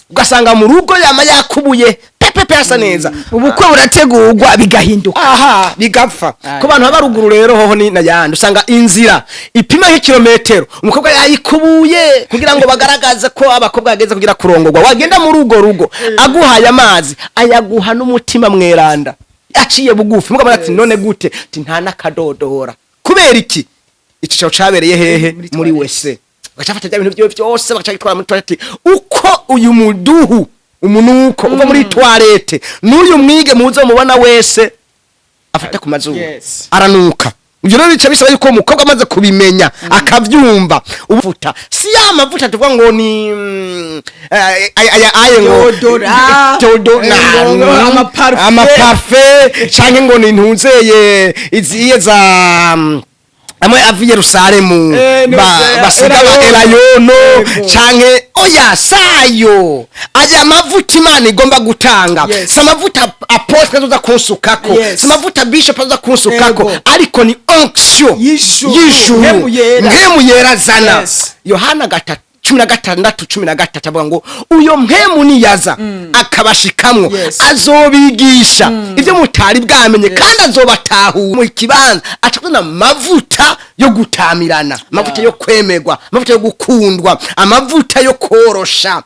ugasanga mu rugo yama yakubuye pepe asa neza ubukwe burategurwa bigahinduka bigapfa ko bantu abaruguru rero hoho ni nayandi usanga inzira ipima nk'ikilometero umukobwa yayikubuye kugira ngo bagaragaze ko abakobwa yageze kugira kurongorwa wagenda mu rugo aguhaye amazi ayaguha n'umutima mweranda yaciye bugufi mugabo ati none gute ati nta nakadodora kubera iki ico cabereye hehe muri wese bagafata bya bintu byose bakacagitwara muri toilette uko uyu muduhu umunuko uva muri toilette n'uyu mwige muzo mubona wese afata ku mazuru aranuka ivyo rero bica bisaba yuko umukobwa amaze kubimenya akavyumva ubuvuta si ya mavuta tuvuga ngo ni aye ngo amaparfum canke ngo ni ntunzeye iziye za amwe avi Yerusalemu basiga elayono canke oya sayo aya mavuta Imana igomba gutanga samavuta apostle azoza kunsukako samavuta bishop azoza kunsukako ariko ni onction yishu ngemu yerazana Yohana 16:13 avuga ngo uyo mpemu niyaza akabashikamwo azobigisha ivyo mutari bwamenye kandi azobatahu mu kibanza acakuna mavuta yo gutamirana amavuta yo kwemerwa amavuta yo gukundwa amavuta yo korosha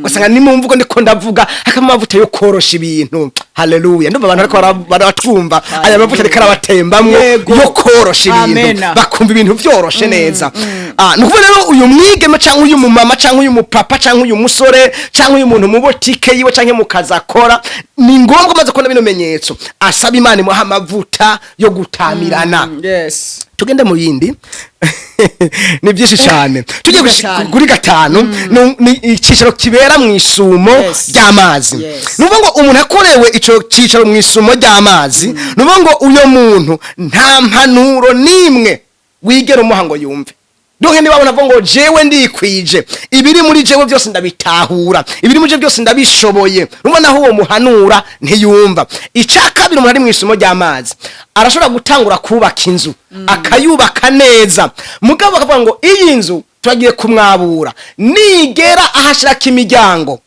gasanga ni mu mvugo ndiko ndavuga akamavuta yo korosha ibintu haleluya ndumva abantu ariko baratwumva aya mavuta ariko arabatembamwe yo korosha ibintu bakumva ibintu vyoroshe neza nuko rero uyu mwigeme canke uyu mumama canke uyu mupapa canke uyu musore canke uyu muntu mu botike yiwe canke mu kazakora ni ngombwa maze kubona bino menyetso asaba Imana imuha amavuta yo gutamirana tugende mu yindi ni byinshi cyane tujye kuri 5 ni icicaro kibera mu isumo ry'amazi nuvuga ngo umuntu akorewe ico cicaro mu isumo ry'amazi nuvuga ngo uyo muntu nta mpanuro nimwe wigera umuhango yumve donke niba bona ngo jewe ndikwije ibiri muri jewe byose ndabitahura ibiri muri jewe byose ndabishoboye rumana aho uwo muhanura ntiyumva icakabiri umuntu ari mu isomo ry'amazi arashobora gutangura kubaka inzu akayubaka neza mugabo akavuga ngo iyi nzu turagiye kumwabura nigera ahashiraka imiryango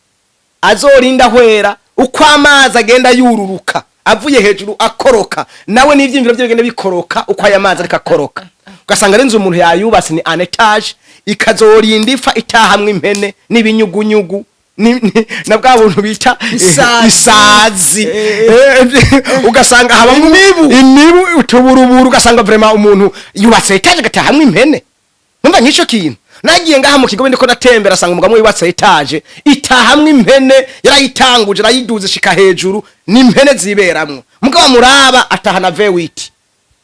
azorinda hwera uko amazi agenda yururuka avuye hejuru akoroka nawe n'ivyimviro byo bigenda bikoroka uko aya mazi ariko akoroka ugasanga ari inzu umuntu yayubatse ni an etage ikazorinda ifa itahamwe impene n'ibinyugunyugu na bwa buntu bita isazi ugasanga habamo imibu utuburuburu ugasanga vraiment umuntu yubatse etage gatahamwe impene numva nk'ico kintu nagiye ngaha mu kigo ndiko natembera asanga umugabo yubatse etage itahamwe impene yarayitanguje arayiduze shika hejuru n'impene ziberamwo mugabo muraba atahana V8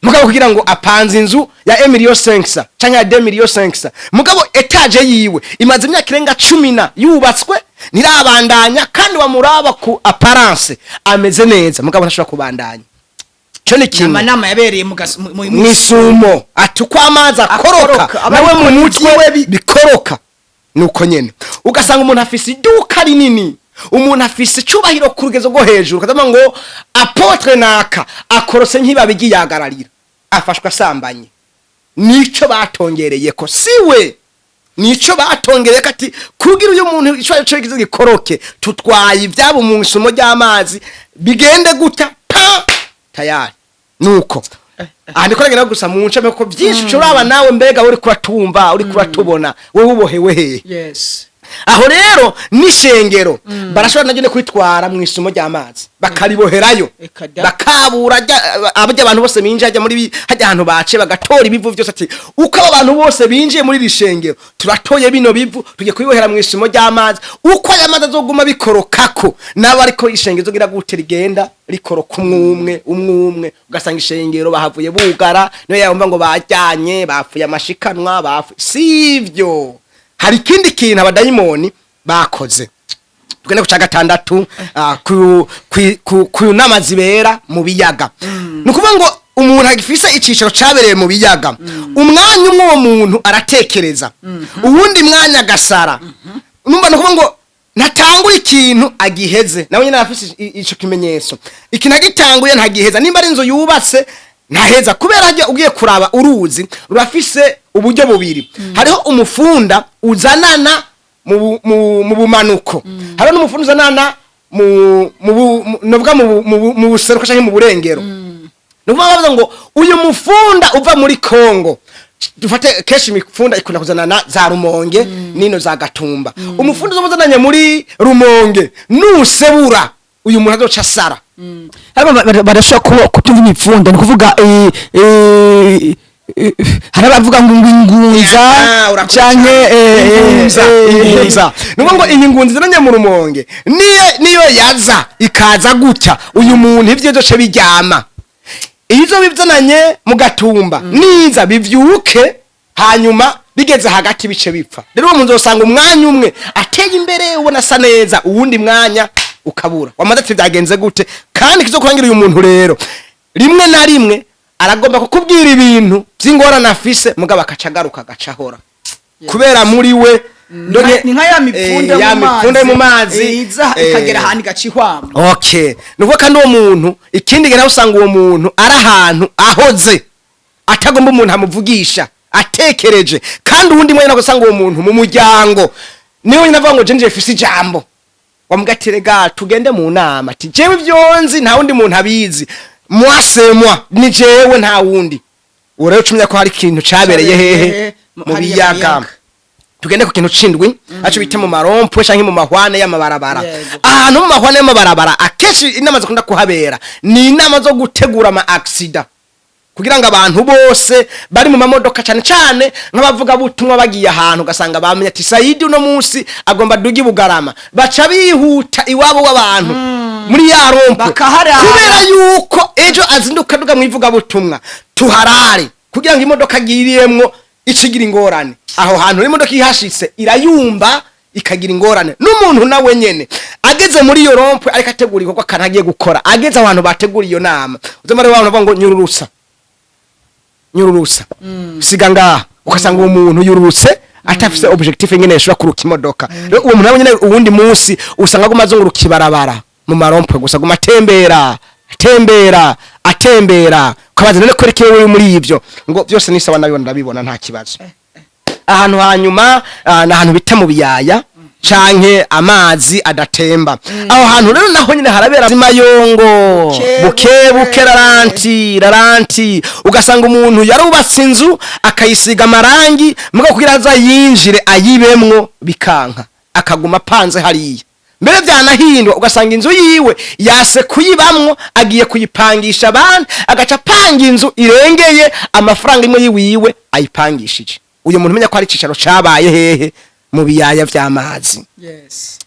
mugabo kugira ngo apanze inzu ya Emilio Sensa canke ya Demilio Sensa mugabo etage yiwe imaze imyaka irenga 10 yubatswe nirabandanya kandi wamuraba ku apparence ameze neza mugabo ntashobora kubandanya cyo ni kimwe amanama yabereye mu mwisumo atukwa amazi akoroka nawe mu mutwe we bikoroka nuko nyene ugasanga umuntu afise iduka rinini umuntu afise cyubahiro ku rugezo rwo hejuru kadama ngo apotre naka akorose nkibabi giyagararira afashwa asambanye nico batongereye ko siwe nico batongereye kati kugira uyu muntu icyo cyo gikoroke tutwaye ibyabo mu isumo ry'amazi bigende guta pa tayari nuko ndiko ragera gusa mu ncame ko byinshi curaba nawe mbega uri kuratumva uri kuratubona wowe ubohewe he yes aho rero nishengero barashobora najye kwitwara mu isumo ry'amazi bakariboherayo bakabura abajya abantu bose binje hajya muri hajya ahantu bace bagatora ibivu byose ati uko abantu bose binjiye muri rishengero turatoye bino bivu tujye kubibohera mu isumo ry'amazi uko yamaze azoguma bikorokako nabo ariko ishengero zogira gute rigenda rikoroka umwe ugasanga ishengero bahavuye bugara niyo yumva ngo bajyanye bafuye amashikanwa bafu sivyo hari kindi kintu abadayimoni bakoze tugenda kuca gatandatu ku nama zibera mu biyaga nukuvuga ngo umuntu agifise icicaro cabereye mu biyaga umwanya umwe wo muntu aratekereza uwundi mwanya gasara numva nukuvuga ngo natangura ikintu agiheze nawe nyine afise ico kimenyetso ikintu agitanguye ntagiheza nimba ari inzu yubatse ntaheza kubera hajya ugiye kuraba uruzi rurafise uburyo bubiri hariho umufunda uzanana mu bumanuko hariho n'umufunda uzanana mu buseruko canke mu burengero nuvuga ngo uyu mufunda uva muri Kongo dufate keshi imifunda ikunda kuzanana za Rumonge nino za Gatumba umufunda uzozananye muri Rumonge nusebura uyu muntu azoca sara barashobora kutumva imipfunda ni kuvuga hari abavuga ngo ingunza canke ingunza nuko ngo ingunza ziranye mu Rumonge niyo yaza ikaza gutya uyu muntu ivyo doce bijyama izo bivyananye mu Gatumba niza bivyuke hanyuma bigeze hagati bice bipfa rero umuntu uzosanga umwanya umwe ateye imbere ubona sa neza uwundi mwanya ukabura wamaze ati byagenze gute kandi kizokurangira uyu muntu rero rimwe na rimwe aragomba kukubwira ibintu by'ingorane afise mugabo akacagaruka agacahora kubera muri we ni nka ya mipfunda mu mazi iza ikagera handi gacihwama okay nuko kandi uwo muntu ikindi gera usanga uwo muntu ari ahantu ahoze atagomba umuntu amuvugisha atekereje kandi uwundi mwe nagusanga uwo muntu mu muryango niwe navuga ngo jenje fisi jambo wamugatire ga tugende mu nama ati jewe vyonzi nta wundi muntu abizi mwasemwa ni jewe nta wundi urero cumya ko hari ikintu cabereye hehe mu biyaga tugende ku kintu cindwi aco bita mu marompo canke mu mahwane y'amabarabara ahantu mu mahwane y'amabarabara akeshi inama zo kunda kuhabera ni inama zo gutegura ama accident kugira ngo abantu bose bari mu mamodoka cyane cyane nk'abavuga butumwa bagiye ahantu gasanga bamenye ati Saidi uno munsi agomba dugi Bugarama baca bihuta iwabo w'abantu muri ya rompo kubera yuko ejo azinduka duga mwivuga butumwa tuharare kugira ngo imodoka giriyemwo ikigira ingorane aho hantu imodoka ihashitse irayumba ikagira ingorane n'umuntu nawe nyene ageze muri iyo rompo ariko ateguriko ko kanagiye gukora ageze abantu bateguriye iyo nama uzamare wabo ngo nyururusa siga ngaha ugasanga uwo muntu yurutse atafise objectif nyene yashobora kuruka imodoka rero uwo muntu nyene uwundi munsi usanga aguma azunguruka ibarabara mu marompe gusa aguma atembera ukabaza none ko reke wewe muri ivyo ngo byose ni sawa nayo ndabibona nta kibazo ahantu hanyuma n'ahantu bita mu biyaya canke amazi adatemba aho hantu rero naho nyine harabera zimayongo buke raranti ugasanga umuntu yarubatse inzu akayisiga amarangi muga kugira aza yinjire ayibemwo bikanka akaguma panze hariya mbere byanahindwa ugasanga inzu yiwe yase kuyibamwo agiye kuyipangisha abandi agaca panga inzu irengeye amafaranga imwe yiwiwe ayipangishije uyu muntu menya ko ari cicaro cabaye hehe mu biyaya vy'amazi.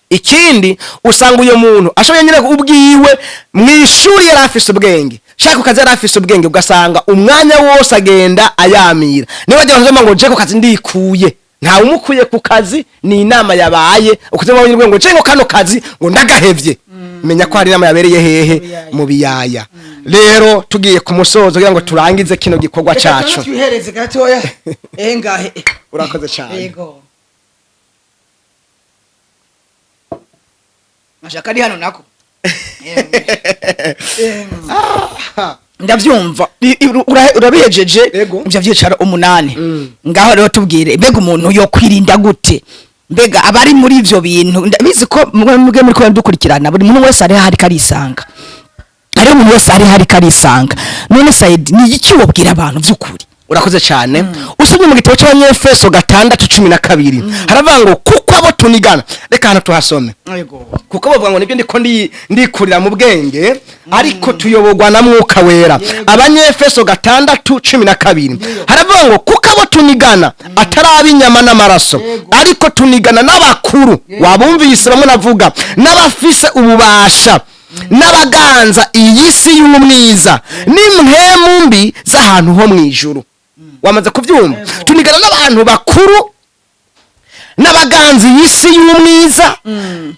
Ikindi usanga uyo muntu ashoboye nyine ubwiwe mwishuri yarafise ubwenge shaka ukaza yarafise ubwenge ugasanga umwanya wose agenda ayamira niba agiye ngo je ko kazi ndikuye nta umukuye ku kazi ni inama yabaye ukuze mabonye ngo je ngo kano kazi ngo ndagahevye menya ko hari inama yabereye hehe mu biyaya. Rero tugiye ku musozo kugira ngo turangize kino gikorwa cacu twihereze gatoya ngahe urakoze cyane yego mashaka ari hano nako ndavyumva urabihejeje ivyo vyicara 8 ngaho rero tubwire mbega umuntu yo kwirinda gute mbega abari muri ivyo bintu ndabizi ko muge muri ko dukurikirana buri muntu wese ari hari karisanga ari umuntu wese ari hari karisanga none Said ni iki wobwira abantu vy'ukuri urakoze cyane usubye mu gitabo cy'Abanyefeso 6:12 haravuga ngo kuko abo tunigana reka hano tuhasome kuko bavuga ngo nibyo ndiko ndikurira mu bwenge ariko tuyobogwa na mwuka wera. Abanyefeso 6:12 haravuga ngo kuko abo tunigana atari inyama n'amaraso ariko tunigana n'abakuru wabumvise bamwe navuga n'abafise ububasha n'abaganza iyi si y'umwiza n'imhemu mbi z'ahantu ho mwijuru. Wamaze kuvyumva tunigana n'abantu bakuru n'abaganzi y'isi y'umwiza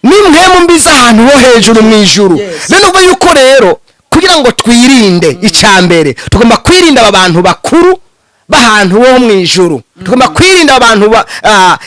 n'imhemu mbi z'ahantu ho hejuru mwijuru. None ubwo yuko rero kugira ngo twirinde icambere tugomba kwirinda abantu bakuru bahantu ho mwijuru tugomba kwirinda abantu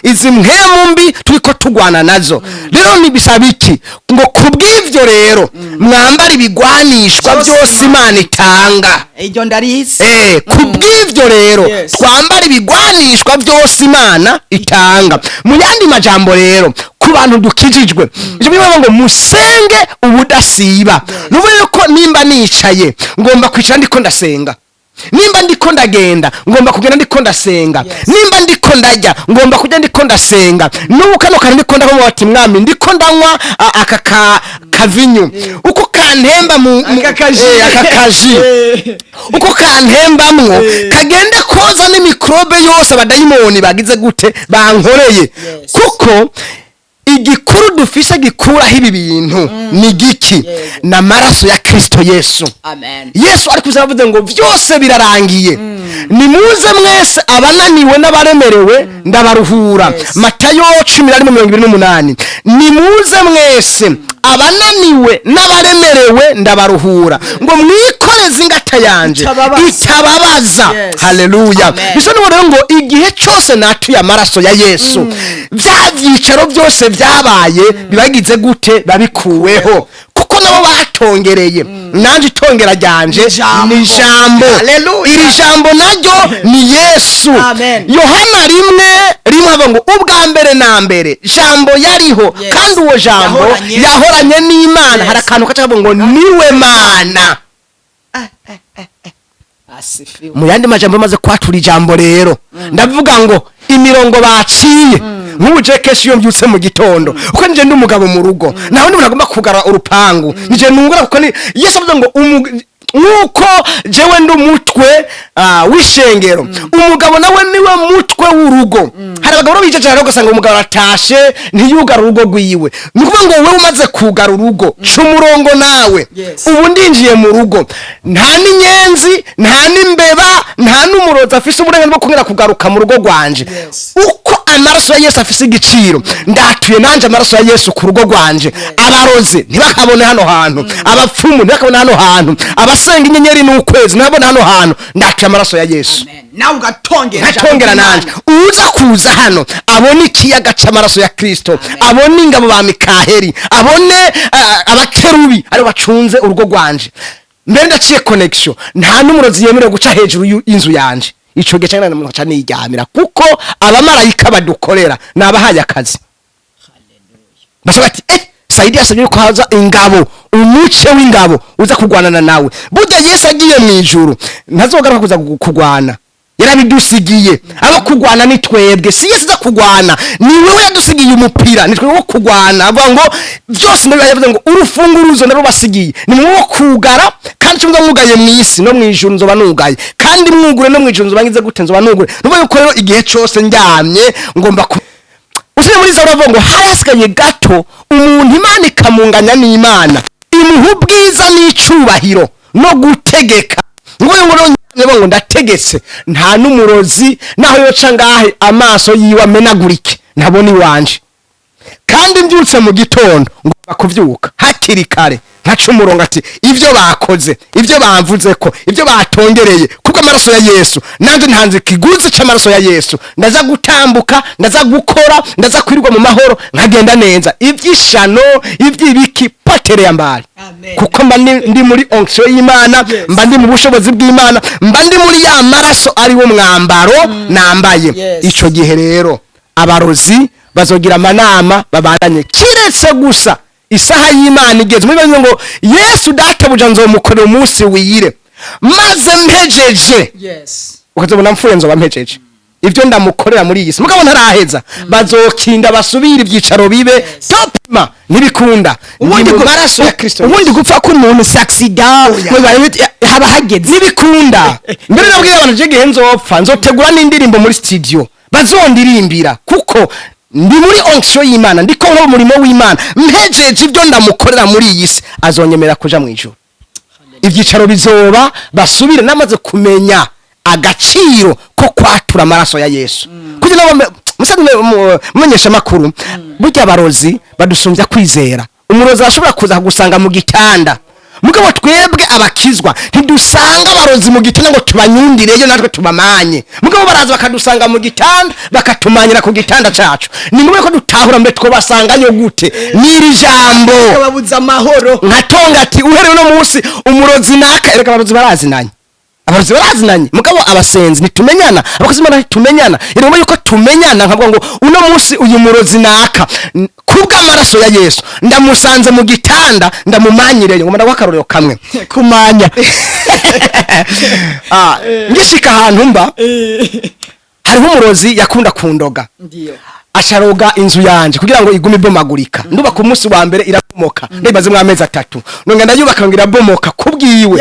izi mhemu mbi turiko tugwana nazo. Rero nibisaba iki ngo kubw'ivyo rero mwambara ibigwanishwa byose Imana itanga iryo ndarizi kubw'ivyo rero twambara ibigwanishwa byose Imana itanga. Mu yandi majambo rero ku bantu dukijijwe ivyo bivuga ngo musenge ubudasiba nuvuye ko nimba nicaye ngomba kwicara ndiko ndasenga nimba ndiko ndagenda ngomba kugenda ndiko ndasenga nimba ndiko ndajya ngomba kujya ndiko ndasenga n'ukano kandi ndiko ndako bati mwami ndiko ndanywa aka kavinyu uko kantemba mu akakaji uko kantembamwo kagenda koza n'imikrobe yose abadayimoni bagize gute bankoreye kuko igikuru dufise gikuraho ibi bintu ni giki na maraso ya Kristo Yesu. Amen. Yesu ari kuzavuze ngo byose birarangiye nimuze mwese abananiwe n'abaremerewe ndabaruhura. Matayo 10:28 nimuze mwese abananiwe n'abaremerewe ndabaruhura ngo mwikoreze ingata yanje itababaza. Haleluya. Biso rero ngo igihe cyose natuye amaraso ya Yesu byavyicaro byose byabaye bibagize gute babikuweho kuko nabo batongereye nanje itongera ryanje ni jambo. Iri jambo naryo ni Yesu. Yohana 1:1 ava ngo ubwa mbere na mbere jambo yariho kandi uwo jambo yahoranye n'Imana. Hari akantu kacavuga ngo niwe Mana. Mu yandi majambo maze kwatura ijambo rero ndavuga ngo imirongo baciye nk'uje keshi yo mbyutse mu gitondo uko nje ndi umugabo mu rugo naho ndi nagomba kugara urupangu nije nungura kuko ni Yesu avuga ngo nuko jewe ndi umutwe w'ishengero umugabo nawe niwe mutwe w'urugo. Hari abagabo bijeje rero gusanga umugabo atashe ntiyugara urugo rwiwe nukuvuga ngo wewe umaze kugara urugo c'umurongo nawe ubu ndinjiye mu rugo nta n'inyenzi nta n'imbeba nta n'umuroza afise uburenganzira bwo kongera kugaruka mu rugo rwanje uko amaraso ya Yesu afise igiciro ndatuye nanje amaraso ya Yesu ku rugo rwanje abaroze ntibakabone hano hantu abapfumu ntibakabone hano hantu abasenga inyenyeri n'ukwezi ntibabone hano hantu ndatuye amaraso ya Yesu nawe ugatongera nanje uza kuza hano abone ikiyaga c'amaraso ya Kristo abone ingabo ba Mikaheli abone abakerubi ari bacunze urugo rwanje mbere ndaciye connection nta n'umurozi yemerewe guca hejuru y'inzu yanje ico gihe cyane namuntu cyane yiryamira kuko abamarayika badukorera nabahaye akazi bashaka ati Saidi yasabye ko haza ingabo umuce w'ingabo uza kugwanana nawe burya Yesu agiye mu ijuru ntazogaruka kuza kugwana yarabidusigiye aba kugwana ni twebwe si Yesu za kugwana ni wewe yadusigiye umupira ni twebwe wo kugwana avuga ngo byose nabi yavuze ngo urufunguruzo naro basigiye ni mwo kugara kandi cyo mugaye mu isi no mu ijuru nzoba nugaye kandi mwugure no mu ijuru nzoba ngize gute nzoba nugure nuko yuko rero igihe cyose njyamye ngomba usine muri zo bavuga ngo harasigaye gato umuntu Imana ikamunganya n'Imana imuha ubwiza n'icubahiro no gutegeka ngo ndategetse nta n'umurozi naho yoca ngahe amaso yiwe amenagurike ntabona iwanje kandi mbyutse mu gitondo ngomba kuvyuka hakiri kare ntaca umurongo ati ivyo bakoze ivyo bamvuze ko ivyo batongereye kuko amaraso ya Yesu nanje ntanze kiguzi c'amaraso ya Yesu ndaza gutambuka ndaza gukora ndaza kwirirwa mu mahoro nkagenda neza ivyishano ivyibiki potere mbali kuko mba ndi muri onction y'Imana mba ndi mu bushobozi bw'Imana mba ndi muri ya maraso ari wo mwambaro nambaye ico gihe rero abarozi bazogira amanama babandanye kiretse gusa isaha y'Imana igeze muri byo ngo Yesu databuja nzomukorera umunsi wiyire maze mpejeje ukazobona mfuye nzoba mpejeje ivyo ndamukorera muri iyi si mugabo ntaraheza bazokinda basubira ivyicaro bibe topima nibikunda ubundi maraso ya Kristo ubundi gupfa ko umuntu accident haba hageze nibikunda mbere nabwiye abantu je gihe nzopfa nzotegura n'indirimbo muri studio bazondirimbira kuko ndi muri onction y'Imana ndiko nko umurimo w'Imana mpejeje ivyo ndamukorera muri iyi si azonyemera kuja mu ijuru ivyicaro bizoba basubire namaze kumenya agaciro ko kwatura amaraso ya Yesu kugira ngo mumenyesha makuru burya abarozi badusumbya kwizera umurozi ashobora kuza gusanga mu gitanda mugabo twebwe abakizwa ntidusanga abarozi mu gitanda ngo tubanyundireyo natwe tubamanye mugabo baraza bakadusanga mu gitanda bakatumanyira ku gitanda cacu ni ngombwa ko dutahura mbe twobasangayo gute niri jambo babuza amahoro nkatonga ati uherewe no munsi umurozi naka ereka abarozi barazinanye mugabo abasenzi nitumenyana abakozi Imana nitumenyana irimo yuko tumenyana nkavuga ngo uno munsi uyu murozi naka kubwa amaraso ya Yesu ndamusanze mu gitanda ndamumanyireyo ngo ndaguha akarorero kamwe kumanya ngishika ahantu mba hariho umurozi yakunda kundoga asharoga inzu yanje kugira ngo igume ibomagurika nduba ku munsi wa mbere irabomoka ndibaze mu amezi 3 none ndayubaka ngo irabomoka kubwiwe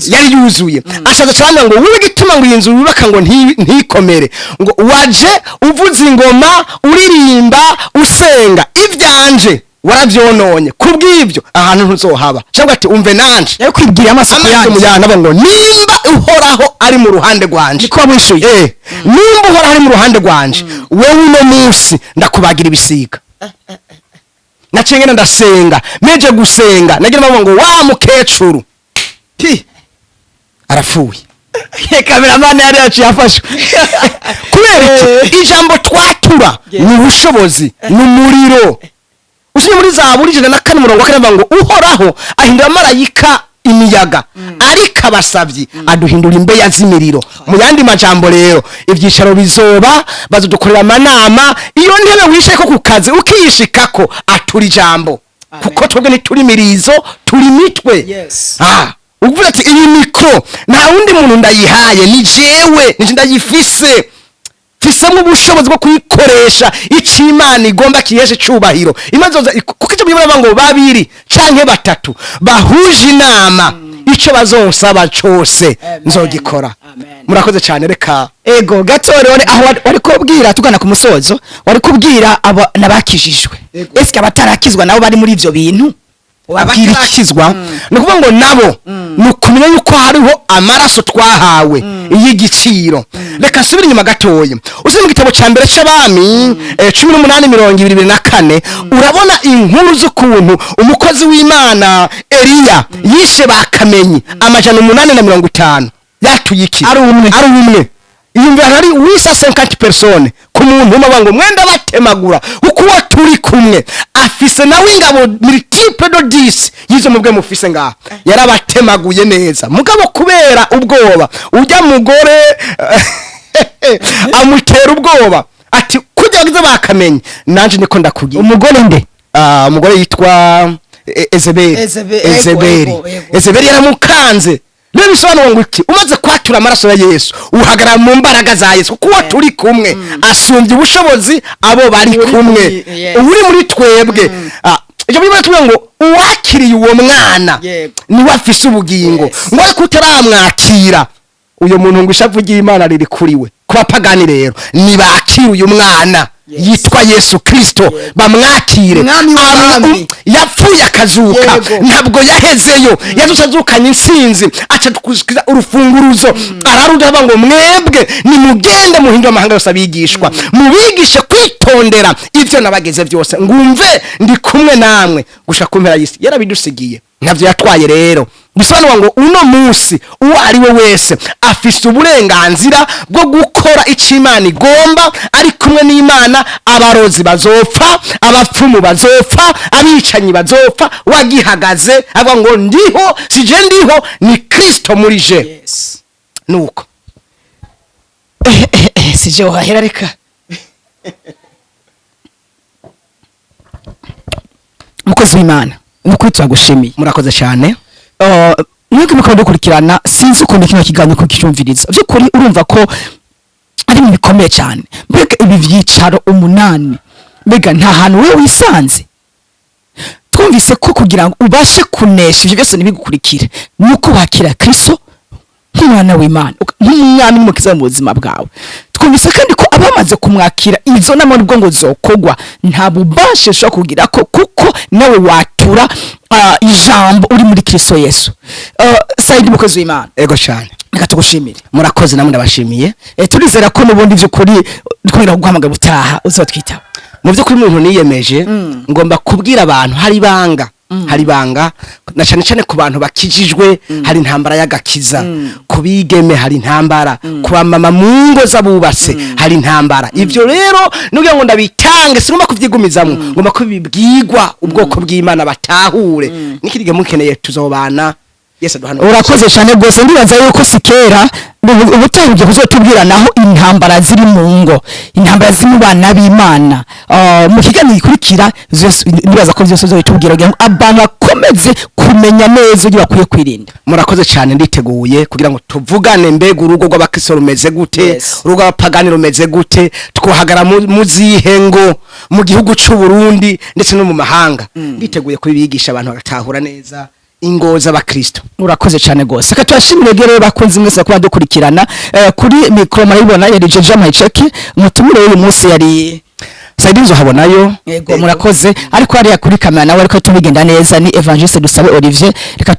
yari yuzuye ashaza cyane ngo wowe gituma ngo inzu yubaka ngo ntikomere ngo waje uvuza ingoma uririmba usenga ivyanje waravyononye kubwivyo ahantu ntuzohaba cyangwa ati umve nanje yo kwibwira amasako yanjye ngo nimba uhoraho ari mu ruhande rwanje niko abishuye nimba uhoraho ari mu ruhande rwanje wewe uno munsi ndakubagira ibisiga nacengena ndasenga meje gusenga nagira ngo wa mukecuru arapfuye kameramani yari yacu yafashwe kubera ijambo twatura ni ubushobozi ni umuriro usine muri Zaburi 104 ngo uhoraho ahindura amarayika imiyaga ariko abasavyi aduhindura imbeya z'imiriro mu yandi majambo rero ivyicaro bizoba bazodukorera amanama iyo ntebe wishe ko kukazi ukiyishikako atura ijambo kuko twebwe nituri mirizo turi mitwe uvuga ati iyi mikro nta wundi muntu ndayihaye ni jewe nije ndayifise fisemwe ubushobozi bwo kuyikoresha icimana igomba kiyeshe cubahiro imazoza kuko icyo bibura ngo babiri canke batatu bahuje inama ico bazonsaba cose nzogikora murakoze cyane reka ego gatore aho wari kubwira tugana ku musozo wari kubwira aba nabakijijwe eske abatarakizwa nabo bari muri ivyo bintu abakirakizwa ni ukuvuga ngo nabo ni ukumenya yuko hariho amaraso twahawe y'igiciro. Reka nsubire inyuma gatoya usome mu gitabo cya mbere cy'abami 18:24 urabona inkuru z'ukuntu umukozi w'Imana Eliya yishe bakamenyi 850 yatuye iki ari umwe iyumvira hari wisa 50 personnes ku muntu umwe ngo mwenda batemagura uko turi kumwe afise nawe ingabo multiple de 10 yizo mubwe mufise ngaha yarabatemaguye neza mugabo kubera ubwoba ujya mugore amutera ubwoba ati kujya bakamenye nanje niko ndakugira umugore nde umugore yitwa Ezebeli yaramukanze rero bisobanura ngo iki umaze kwatura amaraso ya Yesu uhagarara mu mbaraga za Yesu kuko turi kumwe asumbye ubushobozi abo bari kumwe uri muri twebwe ibyo bivuga tuvuga ngo uwakiriye uwo mwana niwe afise ubugingo ngo ariko utaramwakira uyo muntu ngo ishavu ry'Imana riri kuriwe kubapagani rero nibakira uyu mwana yitwa Yesu Kristo bamwakire yapfuye akazuka ntabwo yahezeyo yazuzukanye insinzi aca tukuzikiza urufunguruzo araruda ngo mwebwe nimugende muhindura amahanga yose abigishwa mubigishe kwitondera ivyo nabageze byose ngumve ndi kumwe namwe gusha kumpera y'isi yarabidusigiye ntabyo yatwaye rero bisobanura ngo uno munsi uwo ari we wese afise uburenganzira bwo gukora icyo Imana igomba ari kumwe n'Imana. Abarozi bazopfa, abapfumu bazopfa, abicanyi bazopfa, wagihagaze avuga ngo ndiho sije ndiho ni Kristo muri je nuko sije wahera reka mukozi w'Imana nuko turagushimiye murakoze cyane. Mwebwe mukaba dukurikirana sinzi ukuntu kino kiganiro ko kicyumviriza by'ukuri urumva ko ari mu bikomeye cyane mbega ibi vyicaro 8 mbega nta hantu we wisanze twumvise ko kugira ngo ubashe kunesha ivyo byose nibigukurikire nuko wakira Kristo nk'umwana w'Imana nk'umwami n'umukiza mu buzima bwawe. Twumvise kandi ko abamaze kumwakira izo namwe ubwo ngo zokogwa nta bubashe sho kugira ko kuko nawe watura ijambo uri muri Kristo Yesu. Saidi mukozi w'Imana ego cyane reka tugushimire murakoze namwe ndabashimiye. Turizera ko nubundi vy'ukuri twongera guhamagara butaha uzatwitaba mu byo kuri muntu niyemeje ngomba kubwira abantu hari banga na cyane ku bantu bakijijwe hari intambara y'agakiza kubigeme hari intambara kuba mama mu ngo zabubase hari intambara. Ivyo rero nugira ngo ndabitange sinuma kuvyigumizamwe ngomba kubibwirwa ubwoko bw'Imana batahure nikirige mukeneye tuzobana. Yes aduhana urakoze cyane gose ndibaza yuko sikera ubutangije kuzotubwira naho intambara ziri mu ngo intambara ziri mu bana b'Imana mu kiganiro gikurikira ndibaza ko byose uzobitubwira ngo abantu bakomeze kumenya neza ibyo bakwiye kwirinda. Murakoze cyane nditeguye kugira ngo tuvugane mbega urugo rw'abakristo rumeze gute urugo rw'abapagani rumeze gute twohagara mu zihengo mu gihugu cy'u Burundi ndetse no mu mahanga nditeguye kubigisha abantu bagatahura neza ingoza abakristo. Urakoze cyane gose ka twashimire gere bakunze mwese kuba dukurikirana kuri micro maribona yari Jeje Maicheki umutumire uyu munsi yari Saidinzo habonayo yego murakoze ariko ari kuri kamera nawe ariko tubigenda neza ni Evangeliste Dusabe Olivier reka